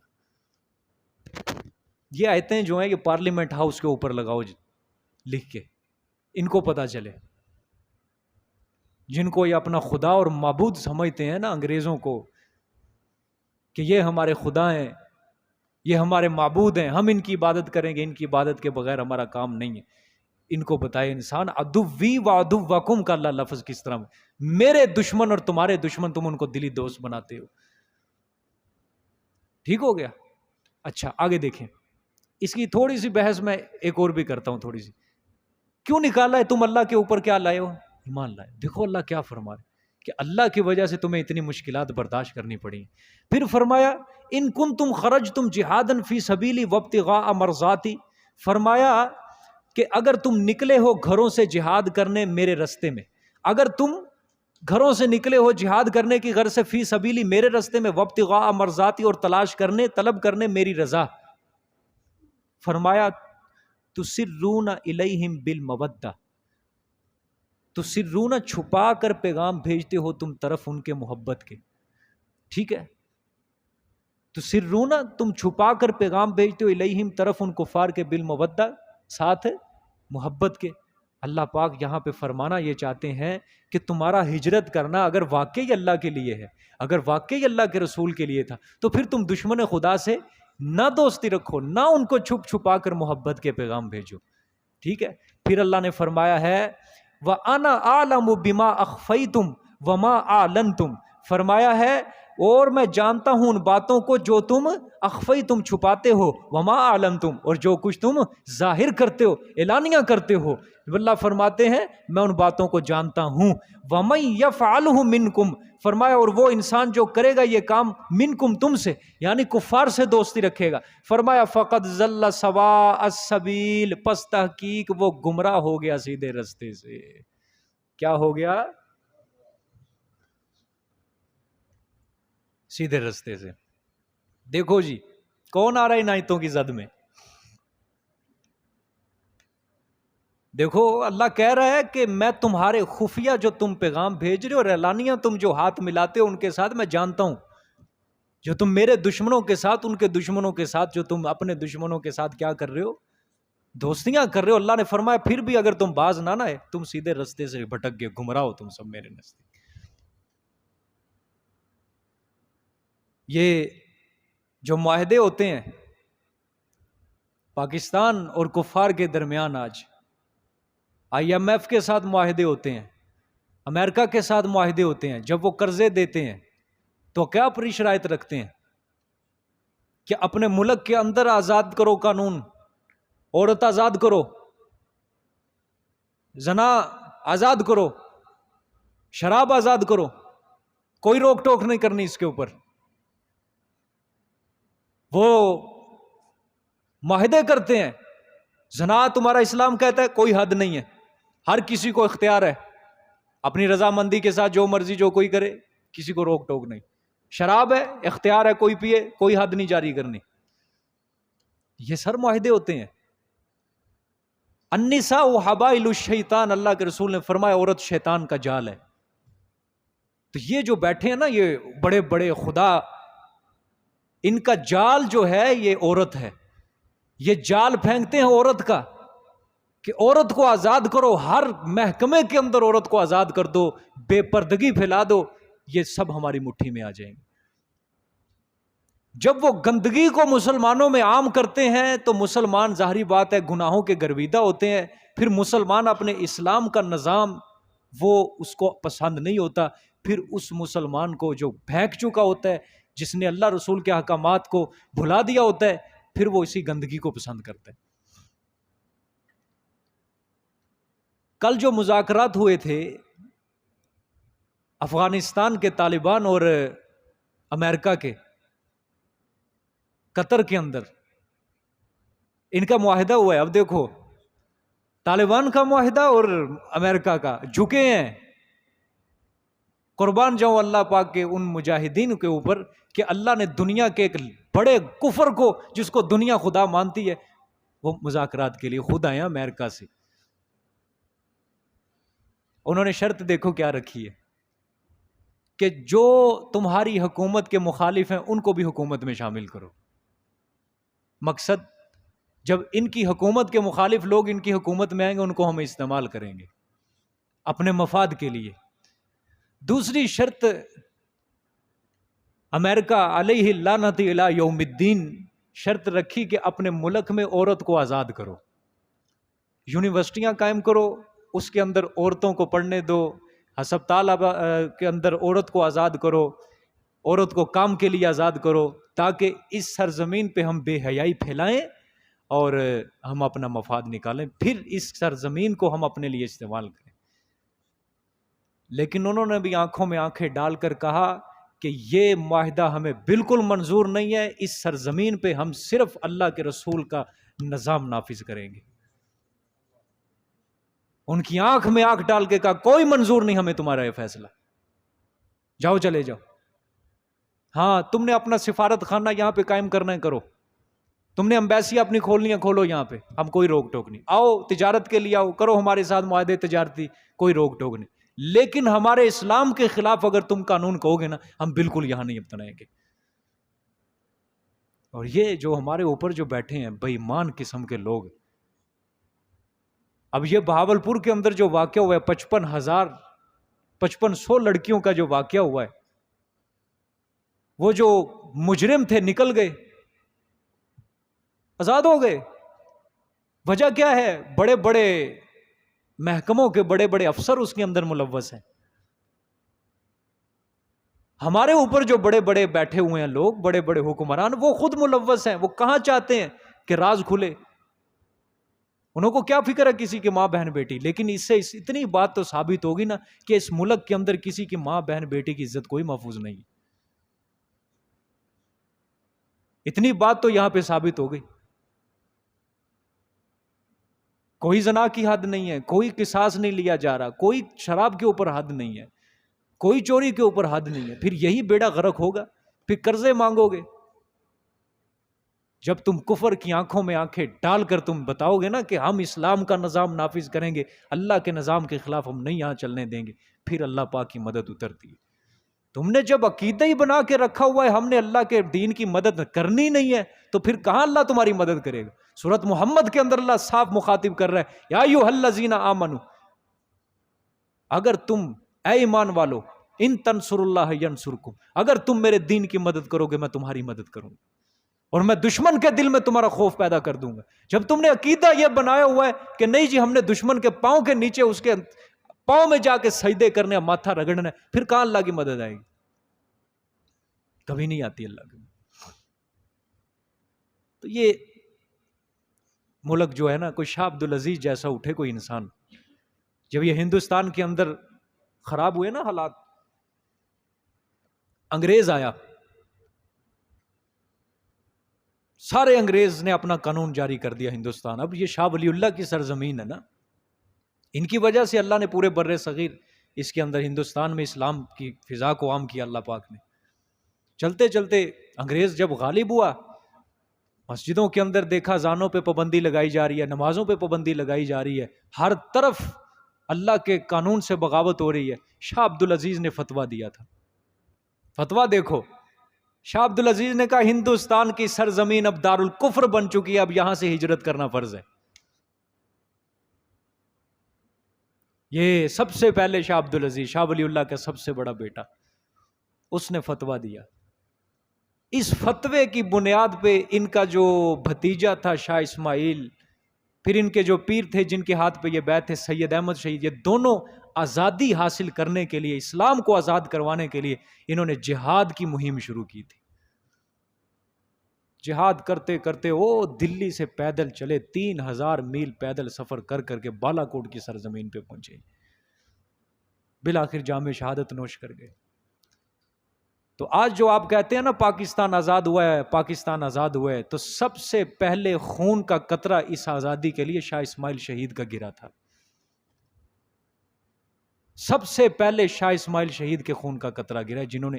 یہ آیتیں جو ہیں یہ پارلیمنٹ ہاؤس کے اوپر لگاؤ لکھ کے، ان کو پتہ چلے. جن کو یہ اپنا خدا اور معبود سمجھتے ہیں نا انگریزوں کو، کہ یہ ہمارے خدا ہیں، یہ ہمارے معبود ہیں، ہم ان کی عبادت کریں گے، ان کی عبادت کے بغیر ہمارا کام نہیں ہے. ان کو بتائے انسان عدوی وعدوکم کا اللہ لفظ کس طرح میرے دشمن اور تمہارے دشمن تم ان کو دلی دوست بناتے ہو. ٹھیک ہو گیا. اچھا آگے دیکھیں، اس کی تھوڑی سی بحث میں ایک اور بھی کرتا ہوں تھوڑی سی. کیوں نکالا ہے؟ تم اللہ کے اوپر کیا لائے ہو؟ ایمان لائے. دیکھو اللہ کیا فرما رہے کہ اللہ کی وجہ سے تمہیں اتنی مشکلات برداشت کرنی پڑی. پھر فرمایا ان کنتم خرجتم جہادا فی سبیلی وابتغاء مرضاتی، فرمایا کہ اگر تم نکلے ہو گھروں سے جہاد کرنے میرے رستے میں، اگر تم گھروں سے نکلے ہو جہاد کرنے کی غرض سے فی سبیلی میرے رستے میں، وابتغاء مرضاتی اور تلاش کرنے طلب کرنے میری رضا، فرمایا تسرون الیہم بالمودہ، تسرون چھپا کر پیغام بھیجتے ہو تم طرف ان کے محبت کے. ٹھیک ہے. تسرون تم چھپا کر پیغام بھیجتے ہو الیہم طرف ان کفار کے بالمودہ، ساتھ محبت کے. اللہ پاک یہاں پہ فرمانا یہ چاہتے ہیں کہ تمہارا ہجرت کرنا اگر واقعی اللہ کے لیے ہے، اگر واقعی اللہ کے رسول کے لیے تھا، تو پھر تم دشمن خدا سے نہ دوستی رکھو، نہ ان کو چھپ چھپا کر محبت کے پیغام بھیجو. ٹھیک ہے. پھر اللہ نے فرمایا ہے وَأَنَا أَعْلَمُ بِمَا أَخْفَيْتُمْ وَمَا أَعْلَنْتُمْ، فرمایا ہے اور میں جانتا ہوں ان باتوں کو جو تم اخفی تم چھپاتے ہو، وما اعلنتم اور جو کچھ تم ظاہر کرتے ہو، اعلانیہ کرتے ہو. اللہ فرماتے ہیں میں ان باتوں کو جانتا ہوں. وَمَن يَفْعَلْهُ مِنْكُمْ، فرمایا اور وہ انسان جو کرے گا یہ کام منکم تم سے، یعنی کفار سے دوستی رکھے گا، فرمایا فَقَدْ ضَلَّ سَوَاءَ السَّبِيلِ، پس تحقیق وہ گمراہ ہو گیا سیدھے رستے سے. کیا ہو گیا؟ سیدھے رستے سے. دیکھو جی کون آ رہا ہے ان آیتوں کی زد میں؟ دیکھو اللہ کہہ رہا ہے کہ میں تمہارے خفیہ جو تم پیغام بھیج رہے ہو اور اعلانیہ تم جو ہاتھ ملاتے ہو ان کے ساتھ میں جانتا ہوں. جو تم میرے دشمنوں کے ساتھ، ان کے دشمنوں کے ساتھ، جو تم اپنے دشمنوں کے ساتھ کیا کر رہے ہو؟ دوستیاں کر رہے ہو. اللہ نے فرمایا پھر بھی اگر تم باز نہ آئے، تم سیدھے رستے سے بھٹک گئے، گمراہ ہو تم سب میرے نزدیک. یہ جو معاہدے ہوتے ہیں پاکستان اور کفار کے درمیان، آج IMF کے ساتھ معاہدے ہوتے ہیں، امریکہ کے ساتھ معاہدے ہوتے ہیں، جب وہ قرضے دیتے ہیں تو کیا اپنی شرائط رکھتے ہیں کہ اپنے ملک کے اندر آزاد کرو قانون، عورت آزاد کرو، زنا آزاد کرو، شراب آزاد کرو، کوئی روک ٹوک نہیں کرنی اس کے اوپر. وہ معاہدے کرتے ہیں. زنا تمہارا اسلام کہتا ہے کوئی حد نہیں ہے، ہر کسی کو اختیار ہے اپنی رضامندی کے ساتھ جو مرضی جو کوئی کرے، کسی کو روک ٹوک نہیں. شراب ہے، اختیار ہے کوئی پیے، کوئی حد نہیں جاری کرنی. یہ سر معاہدے ہوتے ہیں. النساء حبائل الشیطان، اللہ کے رسول نے فرمایا عورت شیطان کا جال ہے. تو یہ جو بیٹھے ہیں نا یہ بڑے بڑے خدا، ان کا جال جو ہے یہ عورت ہے. یہ جال پھینکتے ہیں عورت کا کہ عورت کو آزاد کرو، ہر محکمے کے اندر عورت کو آزاد کر دو، بے پردگی پھیلا دو، یہ سب ہماری مٹھی میں آ جائیں گے. جب وہ گندگی کو مسلمانوں میں عام کرتے ہیں تو مسلمان ظاہری بات ہے گناہوں کے گرویدہ ہوتے ہیں. پھر مسلمان اپنے اسلام کا نظام وہ اس کو پسند نہیں ہوتا. پھر اس مسلمان کو جو بہک چکا ہوتا ہے، جس نے اللہ رسول کے احکامات کو بھلا دیا ہوتا ہے، پھر وہ اسی گندگی کو پسند کرتا ہے. کل جو مذاکرات ہوئے تھے افغانستان کے طالبان اور امریکہ کے قطر کے اندر، ان کا معاہدہ ہوا ہے. اب دیکھو طالبان کا معاہدہ اور امریکہ کا، جھکے ہیں. قربان جاؤں اللہ پاک کے ان مجاہدین کے اوپر کہ اللہ نے دنیا کے ایک بڑے کفر کو، جس کو دنیا خدا مانتی ہے، وہ مذاکرات کے لیے خود آئے امریکہ سے. انہوں نے شرط دیکھو کیا رکھی ہے کہ جو تمہاری حکومت کے مخالف ہیں ان کو بھی حکومت میں شامل کرو. مقصد جب ان کی حکومت کے مخالف لوگ ان کی حکومت میں آئیں گے ان کو ہم استعمال کریں گے اپنے مفاد کے لیے. دوسری شرط امریکہ علیہ اللعنۃ الی یوم الدین شرط رکھی کہ اپنے ملک میں عورت کو آزاد کرو، یونیورسٹیاں قائم کرو، اس کے اندر عورتوں کو پڑھنے دو، ہسپتال کے اندر عورت کو آزاد کرو، عورت کو کام کے لیے آزاد کرو، تاکہ اس سرزمین پہ ہم بے حیائی پھیلائیں اور ہم اپنا مفاد نکالیں، پھر اس سرزمین کو ہم اپنے لیے استعمال کریں. لیکن انہوں نے بھی آنکھوں میں آنکھیں ڈال کر کہا کہ یہ معاہدہ ہمیں بالکل منظور نہیں ہے، اس سرزمین پہ ہم صرف اللہ کے رسول کا نظام نافذ کریں گے. ان کی آنکھ میں آنکھ ڈال کے کہا کوئی منظور نہیں ہمیں تمہارا یہ فیصلہ، جاؤ چلے جاؤ. ہاں تم نے اپنا سفارت خانہ یہاں پہ قائم کرنا ہے کرو، تم نے امبیسی اپنی کھولنی ہے کھولو، یہاں پہ ہم کوئی روک ٹوک نہیں. آؤ تجارت کے لیے آؤ، کرو ہمارے ساتھ معاہدے تجارتی، کوئی روک ٹوک نہیں. لیکن ہمارے اسلام کے خلاف اگر تم قانون کہو گے نا، ہم بالکل یہاں نہیں اپنائیں گے. اور یہ جو ہمارے اوپر جو بیٹھے ہیں بے ایمان قسم کے لوگ، اب یہ بہاولپور کے اندر جو واقعہ ہوا ہے 5500 لڑکیوں کا جو واقعہ ہوا ہے، وہ جو مجرم تھے نکل گئے، آزاد ہو گئے. وجہ کیا ہے؟ بڑے بڑے محکموں کے بڑے بڑے افسر اس کے اندر ملوث ہیں. ہمارے اوپر جو بڑے بڑے بیٹھے ہوئے ہیں لوگ، بڑے بڑے حکمران، وہ خود ملوث ہیں. وہ کہاں چاہتے ہیں کہ راز کھلے؟ انہوں کو کیا فکر ہے کسی کی ماں بہن بیٹی؟ لیکن اس سے اتنی بات تو ثابت ہوگی نا کہ اس ملک کے اندر کسی کی ماں بہن بیٹی کی عزت کوئی محفوظ نہیں. اتنی بات تو یہاں پہ ثابت ہو گئی. کوئی زنا کی حد نہیں ہے، کوئی قصاص نہیں لیا جا رہا، کوئی شراب کے اوپر حد نہیں ہے، کوئی چوری کے اوپر حد نہیں ہے. پھر یہی بیڑا غرق ہوگا. پھر قرضے مانگو گے. جب تم کفر کی آنکھوں میں آنکھیں ڈال کر تم بتاؤ گے نا کہ ہم اسلام کا نظام نافذ کریں گے، اللہ کے نظام کے خلاف ہم نہیں یہاں چلنے دیں گے، پھر اللہ پاک کی مدد اترتی ہے. تم نے جب عقیدہ ہی بنا کے رکھا ہوا ہے ہم نے اللہ کے دین کی مدد کرنی نہیں ہے، تو پھر کہاں اللہ تمہاری مدد کرے گا؟ سورۃ محمد کے اندر اللہ صاف مخاطب کر رہا ہے، یا ایھا الذین آمنو، اگر تم اے ایمان والو، ان تنصروا اللہ ینصرکم، اگر تم میرے دین کی مدد کرو گے میں تمہاری مدد کروں گا، اور میں دشمن کے دل میں تمہارا خوف پیدا کر دوں گا. جب تم نے عقیدہ یہ بنایا ہوا ہے کہ نہیں جی ہم نے دشمن کے پاؤں کے نیچے اس کے پاؤں میں جا کے سجدے کرنے، ماتھا رگڑنا ہے، پھر کہاں اللہ کی مدد آئے گی؟ کبھی نہیں آتی اللہ کی. تو یہ ملک جو ہے نا، کوئی شاہ عبد العزیز جیسا اٹھے کوئی انسان. جب یہ ہندوستان کے اندر خراب ہوئے نا حالات، انگریز آیا، سارے انگریز نے اپنا قانون جاری کر دیا ہندوستان. اب یہ شاہ ولی اللہ کی سرزمین ہے نا، ان کی وجہ سے اللہ نے پورے بر صغیر اس کے اندر ہندوستان میں اسلام کی فضا کو عام کیا اللہ پاک نے. چلتے چلتے انگریز جب غالب ہوا، مسجدوں کے اندر دیکھا اذانوں پہ پابندی لگائی جا رہی ہے، نمازوں پہ پابندی لگائی جا رہی ہے، ہر طرف اللہ کے قانون سے بغاوت ہو رہی ہے. شاہ عبد العزیز نے فتویٰ دیا تھا. فتویٰ دیکھو، شاہ عبد العزیز نے کہا ہندوستان کی سرزمین اب دارالکفر بن چکی ہے، اب یہاں سے ہجرت کرنا فرض ہے. یہ سب سے پہلے شاہ عبد العزیز، شاہ ولی اللہ کا سب سے بڑا بیٹا، اس نے فتویٰ دیا. اس فتوے کی بنیاد پہ ان کا جو بھتیجا تھا شاہ اسماعیل، پھر ان کے جو پیر تھے جن کے ہاتھ پہ یہ بیعت تھے سید احمد شہید، یہ دونوں آزادی حاصل کرنے کے لیے، اسلام کو آزاد کروانے کے لیے انہوں نے جہاد کی مہم شروع کی تھی. جہاد کرتے کرتے وہ دلی سے پیدل چلے، 3000 میل پیدل سفر کر کر کے بالا کوٹ کی سرزمین پہ پہنچے، بالآخر جام شہادت نوش کر گئے. تو آج جو آپ کہتے ہیں نا پاکستان آزاد ہوا ہے، پاکستان آزاد ہوا ہے، تو سب سے پہلے خون کا قطرہ اس آزادی کے لیے شاہ اسماعیل شہید کا گرا تھا. سب سے پہلے شاہ اسماعیل شہید کے خون کا قطرہ گرا، جنہوں نے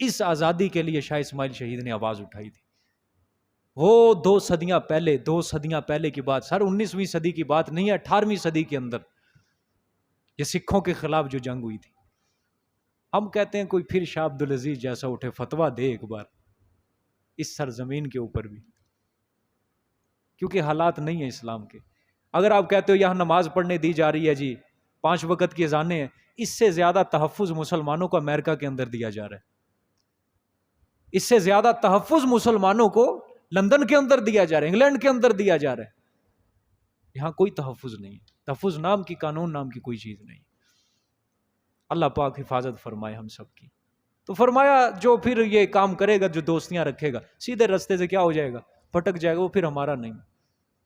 اس آزادی کے لیے شاہ اسماعیل شہید نے آواز اٹھائی تھی. وہ 2 صدیاں پہلے کی بات، سر 19ویں صدی کی بات نہیں ہے، 18ویں صدی کے اندر یہ سکھوں کے خلاف جو جنگ ہوئی تھی. ہم کہتے ہیں کوئی پھر شاہ عبد العزیز جیسا اٹھے، فتویٰ دے ایک بار اس سرزمین کے اوپر بھی، کیونکہ حالات نہیں ہیں اسلام کے. اگر آپ کہتے ہو یہاں نماز پڑھنے دی جا رہی ہے جی، 5 وقت کی اذانیں ہیں، اس سے زیادہ تحفظ مسلمانوں کو امریکہ کے اندر دیا جا رہا ہے. اس سے زیادہ تحفظ مسلمانوں کو لندن کے اندر دیا جا رہا ہے، انگلینڈ کے اندر دیا جا رہا ہے. یہاں کوئی تحفظ نہیں ہے، تحفظ نام کی، قانون نام کی کوئی چیز نہیں. اللہ پاک حفاظت فرمائے ہم سب کی. تو فرمایا جو پھر یہ کام کرے گا، جو دوستیاں رکھے گا، سیدھے رستے سے کیا ہو جائے گا؟ پھٹک جائے گا، وہ پھر ہمارا نہیں.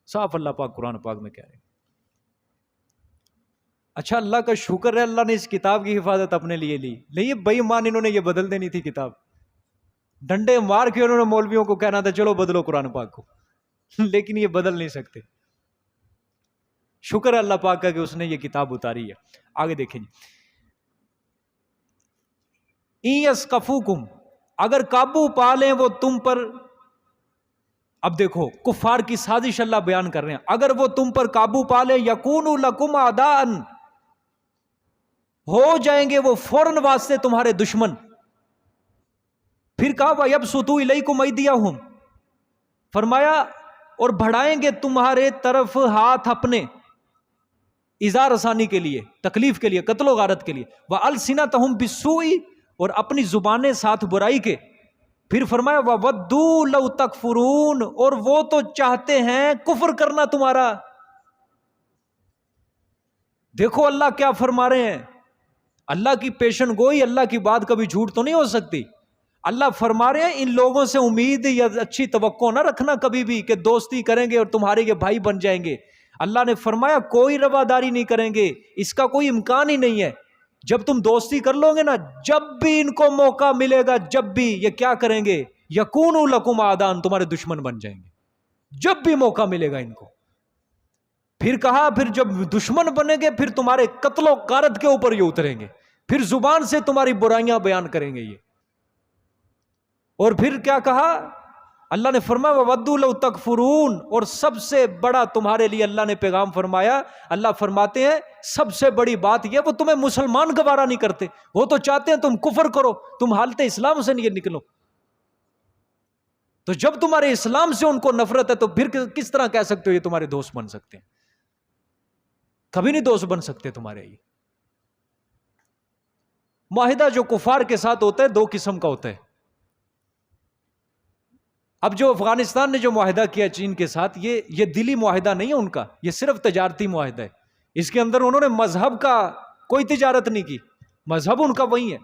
صاف اللہ پاک قرآن پاک میں کہہ رہے ہیں. اچھا اللہ کا شکر ہے اللہ نے اس کتاب کی حفاظت اپنے لیے لی. نہیں بے ایمان انہوں نے یہ بدل دینی تھی کتاب، ڈنڈے مار کے انہوں نے مولویوں کو کہنا تھا چلو بدلو قرآن پاک کو، لیکن یہ بدل نہیں سکتے. شکر ہے اللہ پاک کا کہ اس نے یہ کتاب اتاری ہے. آگے دیکھیں جی، یسقفوکم، اگر قابو پا لیں وہ تم پر. اب دیکھو کفار کی سازش اللہ بیان کر رہے ہیں. اگر وہ تم پر قابو پا لیں، یکونوا لکم اعداء، ہو جائیں گے وہ فوراً واسطے تمہارے دشمن. پھر کہا وَيَبْسُطُوا إِلَيْكُمْ أَيْدِيَهُمْ، فرمایا اور بڑھائیں گے تمہارے طرف ہاتھ اپنے. ایذا رسانی کے لیے، تکلیف کے لیے، قتل و غارت کے لیے، وَأَلْسِنَتَهُمْ بِالسُّوءِ، اور اپنی زبانیں ساتھ برائی کے. پھر فرمایا وَوَدُّوا لَوْ تَكْفُرُونَ، اور وہ تو چاہتے ہیں کفر کرنا تمہارا. دیکھو اللہ کیا فرما رہے ہیں. اللہ کی پیشن گوئی، اللہ کی بات کبھی جھوٹ تو نہیں ہو سکتی. اللہ فرما رہے ہیں ان لوگوں سے امید یا اچھی توقع نہ رکھنا کبھی بھی کہ دوستی کریں گے اور تمہارے یہ بھائی بن جائیں گے. اللہ نے فرمایا کوئی رواداری نہیں کریں گے، اس کا کوئی امکان ہی نہیں ہے. جب تم دوستی کر لو گے نا، جب بھی ان کو موقع ملے گا، جب بھی یہ کیا کریں گے، یکونوا لکم اعداء، تمہارے دشمن بن جائیں گے جب بھی موقع ملے گا ان کو. پھر کہا پھر جب دشمن بنیں گے پھر تمہارے قتل و غارت کے اوپر یہ اتریں گے، پھر زبان سے تمہاری برائیاں بیان کریں گے یہ. اور پھر کیا کہا اللہ نے فرمایا وَوَدُّوا لَوْ تَكْفُرُونَ، اور سب سے بڑا تمہارے لیے اللہ نے پیغام فرمایا. اللہ فرماتے ہیں سب سے بڑی بات یہ، وہ تمہیں مسلمان گوارا نہیں کرتے، وہ تو چاہتے ہیں تم کفر کرو، تم حالت اسلام سے نہیں نکلو. تو جب تمہارے اسلام سے ان کو نفرت ہے تو پھر کس طرح کہہ سکتے ہو یہ تمہارے دوست بن سکتے ہیں؟ کبھی نہیں دوست بن سکتے تمہارے. یہ معاہدہ جو کفار کے ساتھ ہوتا ہے دو قسم کا ہوتا ہے. اب جو افغانستان نے جو معاہدہ کیا چین کے ساتھ، یہ دلی معاہدہ نہیں ہے ان کا، یہ صرف تجارتی معاہدہ ہے. اس کے اندر انہوں نے مذہب کا کوئی تجارت نہیں کی، مذہب ان کا وہی ہے.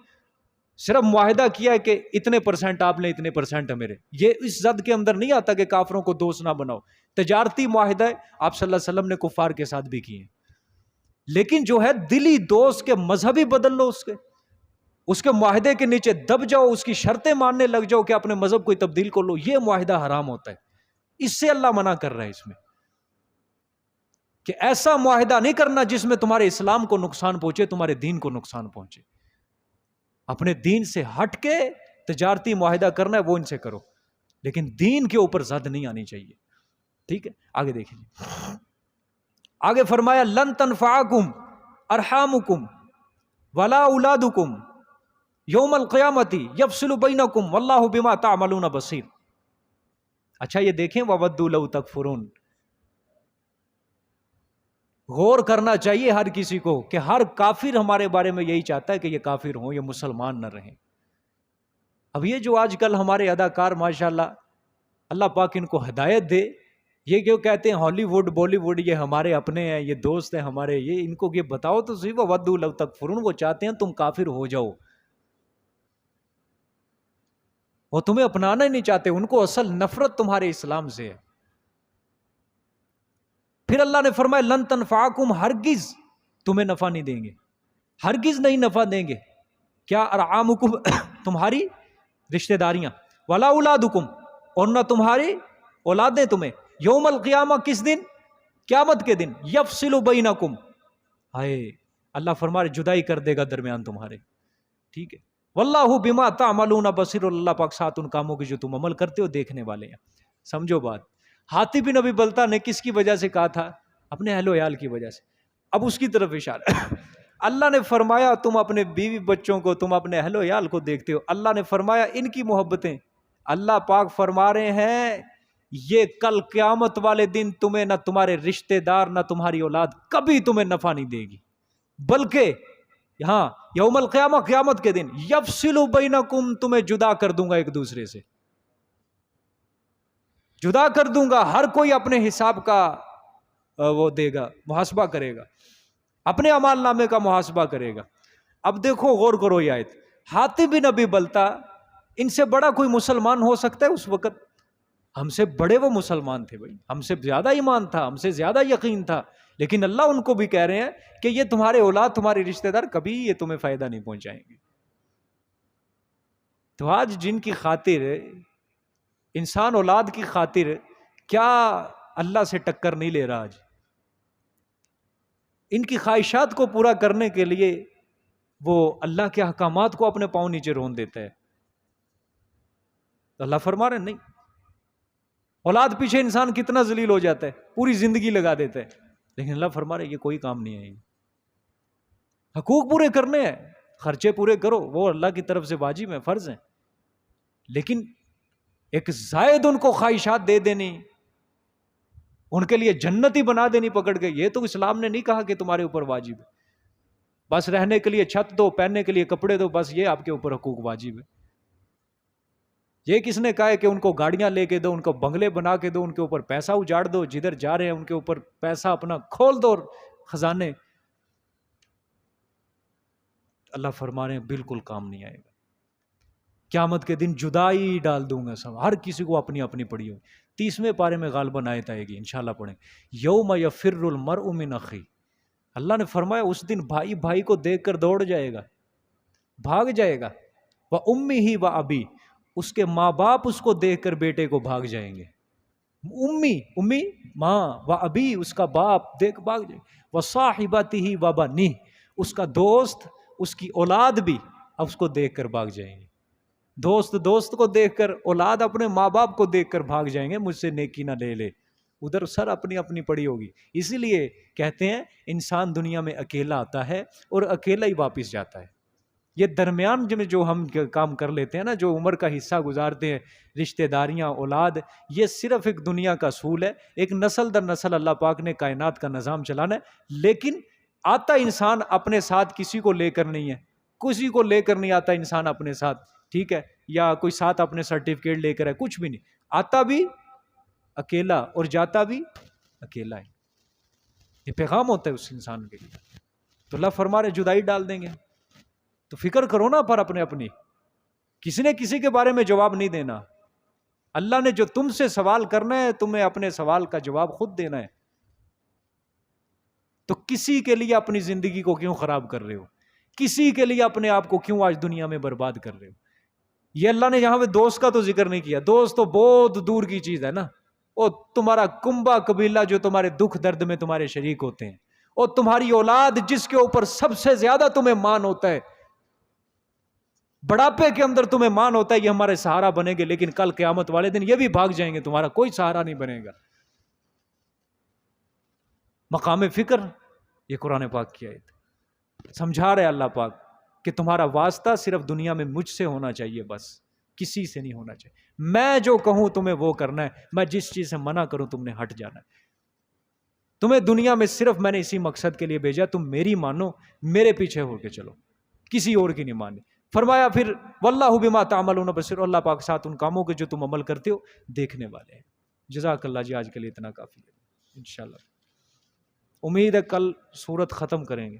صرف معاہدہ کیا ہے کہ اتنے % آپ لیں، اتنے % میرے. یہ اس زد کے اندر نہیں آتا کہ کافروں کو دوست نہ بناؤ. تجارتی معاہدہ ہے، آپ صلی اللہ علیہ وسلم نے کفار کے ساتھ بھی کیے. لیکن جو ہے دلی دوست کے مذہب ہی بدل لو، اس کے معاہدے کے نیچے دب جاؤ، اس کی شرطیں ماننے لگ جاؤ کہ اپنے مذہب کو تبدیل کر لو، یہ معاہدہ حرام ہوتا ہے. اس سے اللہ منع کر رہا ہے اس میں کہ ایسا معاہدہ نہیں کرنا جس میں تمہارے اسلام کو نقصان پہنچے، تمہارے دین کو نقصان پہنچے. اپنے دین سے ہٹ کے تجارتی معاہدہ کرنا ہے وہ ان سے کرو، لیکن دین کے اوپر زد نہیں آنی چاہیے. ٹھیک ہے، آگے دیکھیں. آگے فرمایا لن تنفعکم ارحامکم ولا اولادکم یوم القیامت یفصل بینکم واللہ بما تعملون بصیر. اچھا یہ دیکھیں وَوَدُّوا لَوْ تَكْفُرُونَ، غور کرنا چاہیے ہر کسی کو کہ ہر کافر ہمارے بارے میں یہی چاہتا ہے کہ یہ کافر ہوں، یہ مسلمان نہ رہیں. اب یہ جو آج کل ہمارے اداکار ماشاءاللہ، اللہ پاک ان کو ہدایت دے، یہ کیوں کہتے ہیں ہالی ووڈ بالی ووڈ یہ ہمارے اپنے ہیں، یہ دوست ہیں ہمارے، یہ ان کو یہ بتاؤ تو صحیح وَوَدُّوا لَوْ تَكْفُرُونَ، وہ چاہتے ہیں تم کافر ہو جاؤ، وہ تمہیں اپنانا ہی نہیں چاہتے، ان کو اصل نفرت تمہارے اسلام سے ہے. پھر اللہ نے فرمایا لن تنفعکم، ہرگز تمہیں نفع نہیں دیں گے، ہرگز نہیں نفع دیں گے. کیا؟ ارحامکم، تمہاری رشتہ داریاں، ولا اولادکم، اور نہ تمہاری اولادیں تمہیں، یوم القیامہ، کس دن؟ قیامت کے دن، یفصل بینکم، ہائے اللہ فرما رہے جدائی کر دے گا درمیان تمہارے. ٹھیک ہے، واللہ بما تعملون بصیر، اللہ پاک ساتھ ان کاموں کی جو تم عمل کرتے ہو دیکھنے والے ہیں. سمجھو بات. حاتب بن ابی بلتہ نے کس کی وجہ سے کہا تھا؟ اپنے اہل و عیال کی وجہ سے. اب اس کی طرف اشارہ اللہ نے فرمایا تم اپنے بیوی بچوں کو، تم اپنے اہل و عیال کو دیکھتے ہو، اللہ نے فرمایا ان کی محبتیں. اللہ پاک فرما رہے ہیں یہ کل قیامت والے دن تمہیں نہ تمہارے رشتہ دار نہ تمہاری اولاد کبھی تمہیں نفع نہیں دے گی، بلکہ ہاں یوم القیامہ، قیامت کے دن، یفصل بینکم، تمہیں جدا کر دوں گا ایک دوسرے سے، جدا کر دوں گا. ہر کوئی اپنے حساب کا وہ دے گا، محاسبہ کرے گا، اپنے اعمال نامے کا محاسبہ کرے گا. اب دیکھو غور کرو یہ آیت. حاتب بن ابی بلتہ، ان سے بڑا کوئی مسلمان ہو سکتا ہے اس وقت؟ ہم سے بڑے وہ مسلمان تھے بھائی، ہم سے زیادہ ایمان تھا، ہم سے زیادہ یقین تھا، لیکن اللہ ان کو بھی کہہ رہے ہیں کہ یہ تمہارے اولاد، تمہارے رشتہ دار کبھی یہ تمہیں فائدہ نہیں پہنچائیں گے. تو آج جن کی خاطر انسان اولاد کی خاطر کیا اللہ سے ٹکر نہیں لے رہا، آج ان کی خواہشات کو پورا کرنے کے لیے وہ اللہ کے احکامات کو اپنے پاؤں نیچے رون دیتا ہے. تو اللہ فرما رہے نہیں، اولاد پیچھے انسان کتنا ذلیل ہو جاتا ہے، پوری زندگی لگا دیتا ہے، لیکن اللہ فرما رہے یہ کوئی کام نہیں ہے. حقوق پورے کرنے ہیں، خرچے پورے کرو، وہ اللہ کی طرف سے واجب ہیں، فرض ہیں، لیکن ایک زائد ان کو خواہشات دے دینی، ان کے لیے جنت ہی بنا دینی پکڑ کے. یہ تو اسلام نے نہیں کہا کہ تمہارے اوپر واجب ہے. بس رہنے کے لیے چھت دو, پہننے کے لیے کپڑے دو, بس یہ آپ کے اوپر حقوق واجب ہے. یہ کس نے کہا ہے کہ ان کو گاڑیاں لے کے دو, ان کو بنگلے بنا کے دو, ان کے اوپر پیسہ اجاڑ دو, جدھر جا رہے ہیں ان کے اوپر پیسہ اپنا کھول دو خزانے. اللہ فرما رہے ہیں بالکل کام نہیں آئے گا. قیامت کے دن جدائی ڈال دوں گا سب, ہر کسی کو اپنی اپنی پڑی ہوئی. 30ویں پارے میں غالباً آیت آئے گی, انشاءاللہ پڑھیں. یوم یفر المرء من اخی, اللہ نے فرمایا اس دن بھائی بھائی کو دیکھ کر دوڑ جائے گا, بھاگ جائے گا. وَأُمِّهِ وَأَبِيهِ, اس کے ماں باپ اس کو دیکھ کر بیٹے کو بھاگ جائیں گے. امی ماں, وَأَبِي اس کا باپ دیکھ بھاگ جائے گا. وَصَاحِبَتِهِ وَبَنِيهِ اس کا دوست, اس کی اولاد بھی اب اس کو دیکھ کر بھاگ جائیں گے. دوست کو دیکھ کر, اولاد اپنے ماں باپ کو دیکھ کر بھاگ جائیں گے, مجھ سے نیکی نہ لے لے. ادھر سر اپنی اپنی پڑی ہوگی. اسی لیے کہتے ہیں انسان دنیا میں اکیلا آتا ہے اور اکیلا ہی واپس جاتا ہے. یہ درمیان میں جو ہم کام کر لیتے ہیں نا, جو عمر کا حصہ گزارتے ہیں, رشتہ داریاں, اولاد, یہ صرف ایک دنیا کا اصول ہے. ایک نسل در نسل اللہ پاک نے کائنات کا نظام چلانا ہے. لیکن آتا انسان اپنے ساتھ کسی کو لے کر نہیں ہے, کسی کو لے کر نہیں آتا انسان اپنے ساتھ, ٹھیک ہے, یا کوئی ساتھ اپنے سرٹیفکیٹ لے کر ہے, کچھ بھی نہیں. آتا بھی اکیلا اور جاتا بھی اکیلا ہے. یہ پیغام ہوتا ہے اس انسان کے لیے. تو اللہ فرما رہے جدائی ڈال دیں گے. تو فکر کرو نا پر اپنی. کسی نے کسی کے بارے میں جواب نہیں دینا. اللہ نے جو تم سے سوال کرنا ہے, تمہیں اپنے سوال کا جواب خود دینا ہے. تو کسی کے لیے اپنی زندگی کو کیوں خراب کر رہے ہو؟ کسی کے لیے اپنے آپ کو کیوں آج دنیا میں برباد کر رہے ہو؟ یہ اللہ نے یہاں پہ دوست کا تو ذکر نہیں کیا. دوست تو بہت دور کی چیز ہے نا. اور تمہارا کنبہ قبیلہ جو تمہارے دکھ درد میں تمہارے شریک ہوتے ہیں, اور تمہاری اولاد جس کے اوپر سب سے زیادہ تمہیں مان ہوتا ہے, بڑھاپے کے اندر تمہیں مان ہوتا ہے, یہ ہمارے سہارا بنے گے. لیکن کل قیامت والے دن یہ بھی بھاگ جائیں گے, تمہارا کوئی سہارا نہیں بنے گا. مقام فکر یہ قرآن پاک کی آیت سمجھا رہے اللہ پاک کہ تمہارا واسطہ صرف دنیا میں مجھ سے ہونا چاہیے, بس کسی سے نہیں ہونا چاہیے. میں جو کہوں تمہیں وہ کرنا ہے, میں جس چیز سے منع کروں تم نے ہٹ جانا ہے. تمہیں دنیا میں صرف میں نے اسی مقصد کے لیے بھیجا, تم میری مانو, میرے پیچھے ہو کے چلو, کسی اور کی نہیں مانی. فرمایا پھر واللہ بما تعملون بصیر, اللہ پاک ساتھ ان کاموں کے جو تم عمل کرتے ہو دیکھنے والے ہیں. جزاک اللہ جی, آج کے لیے اتنا کافی ہے. انشاءاللہ امید ہے کل سورت ختم کریں گے.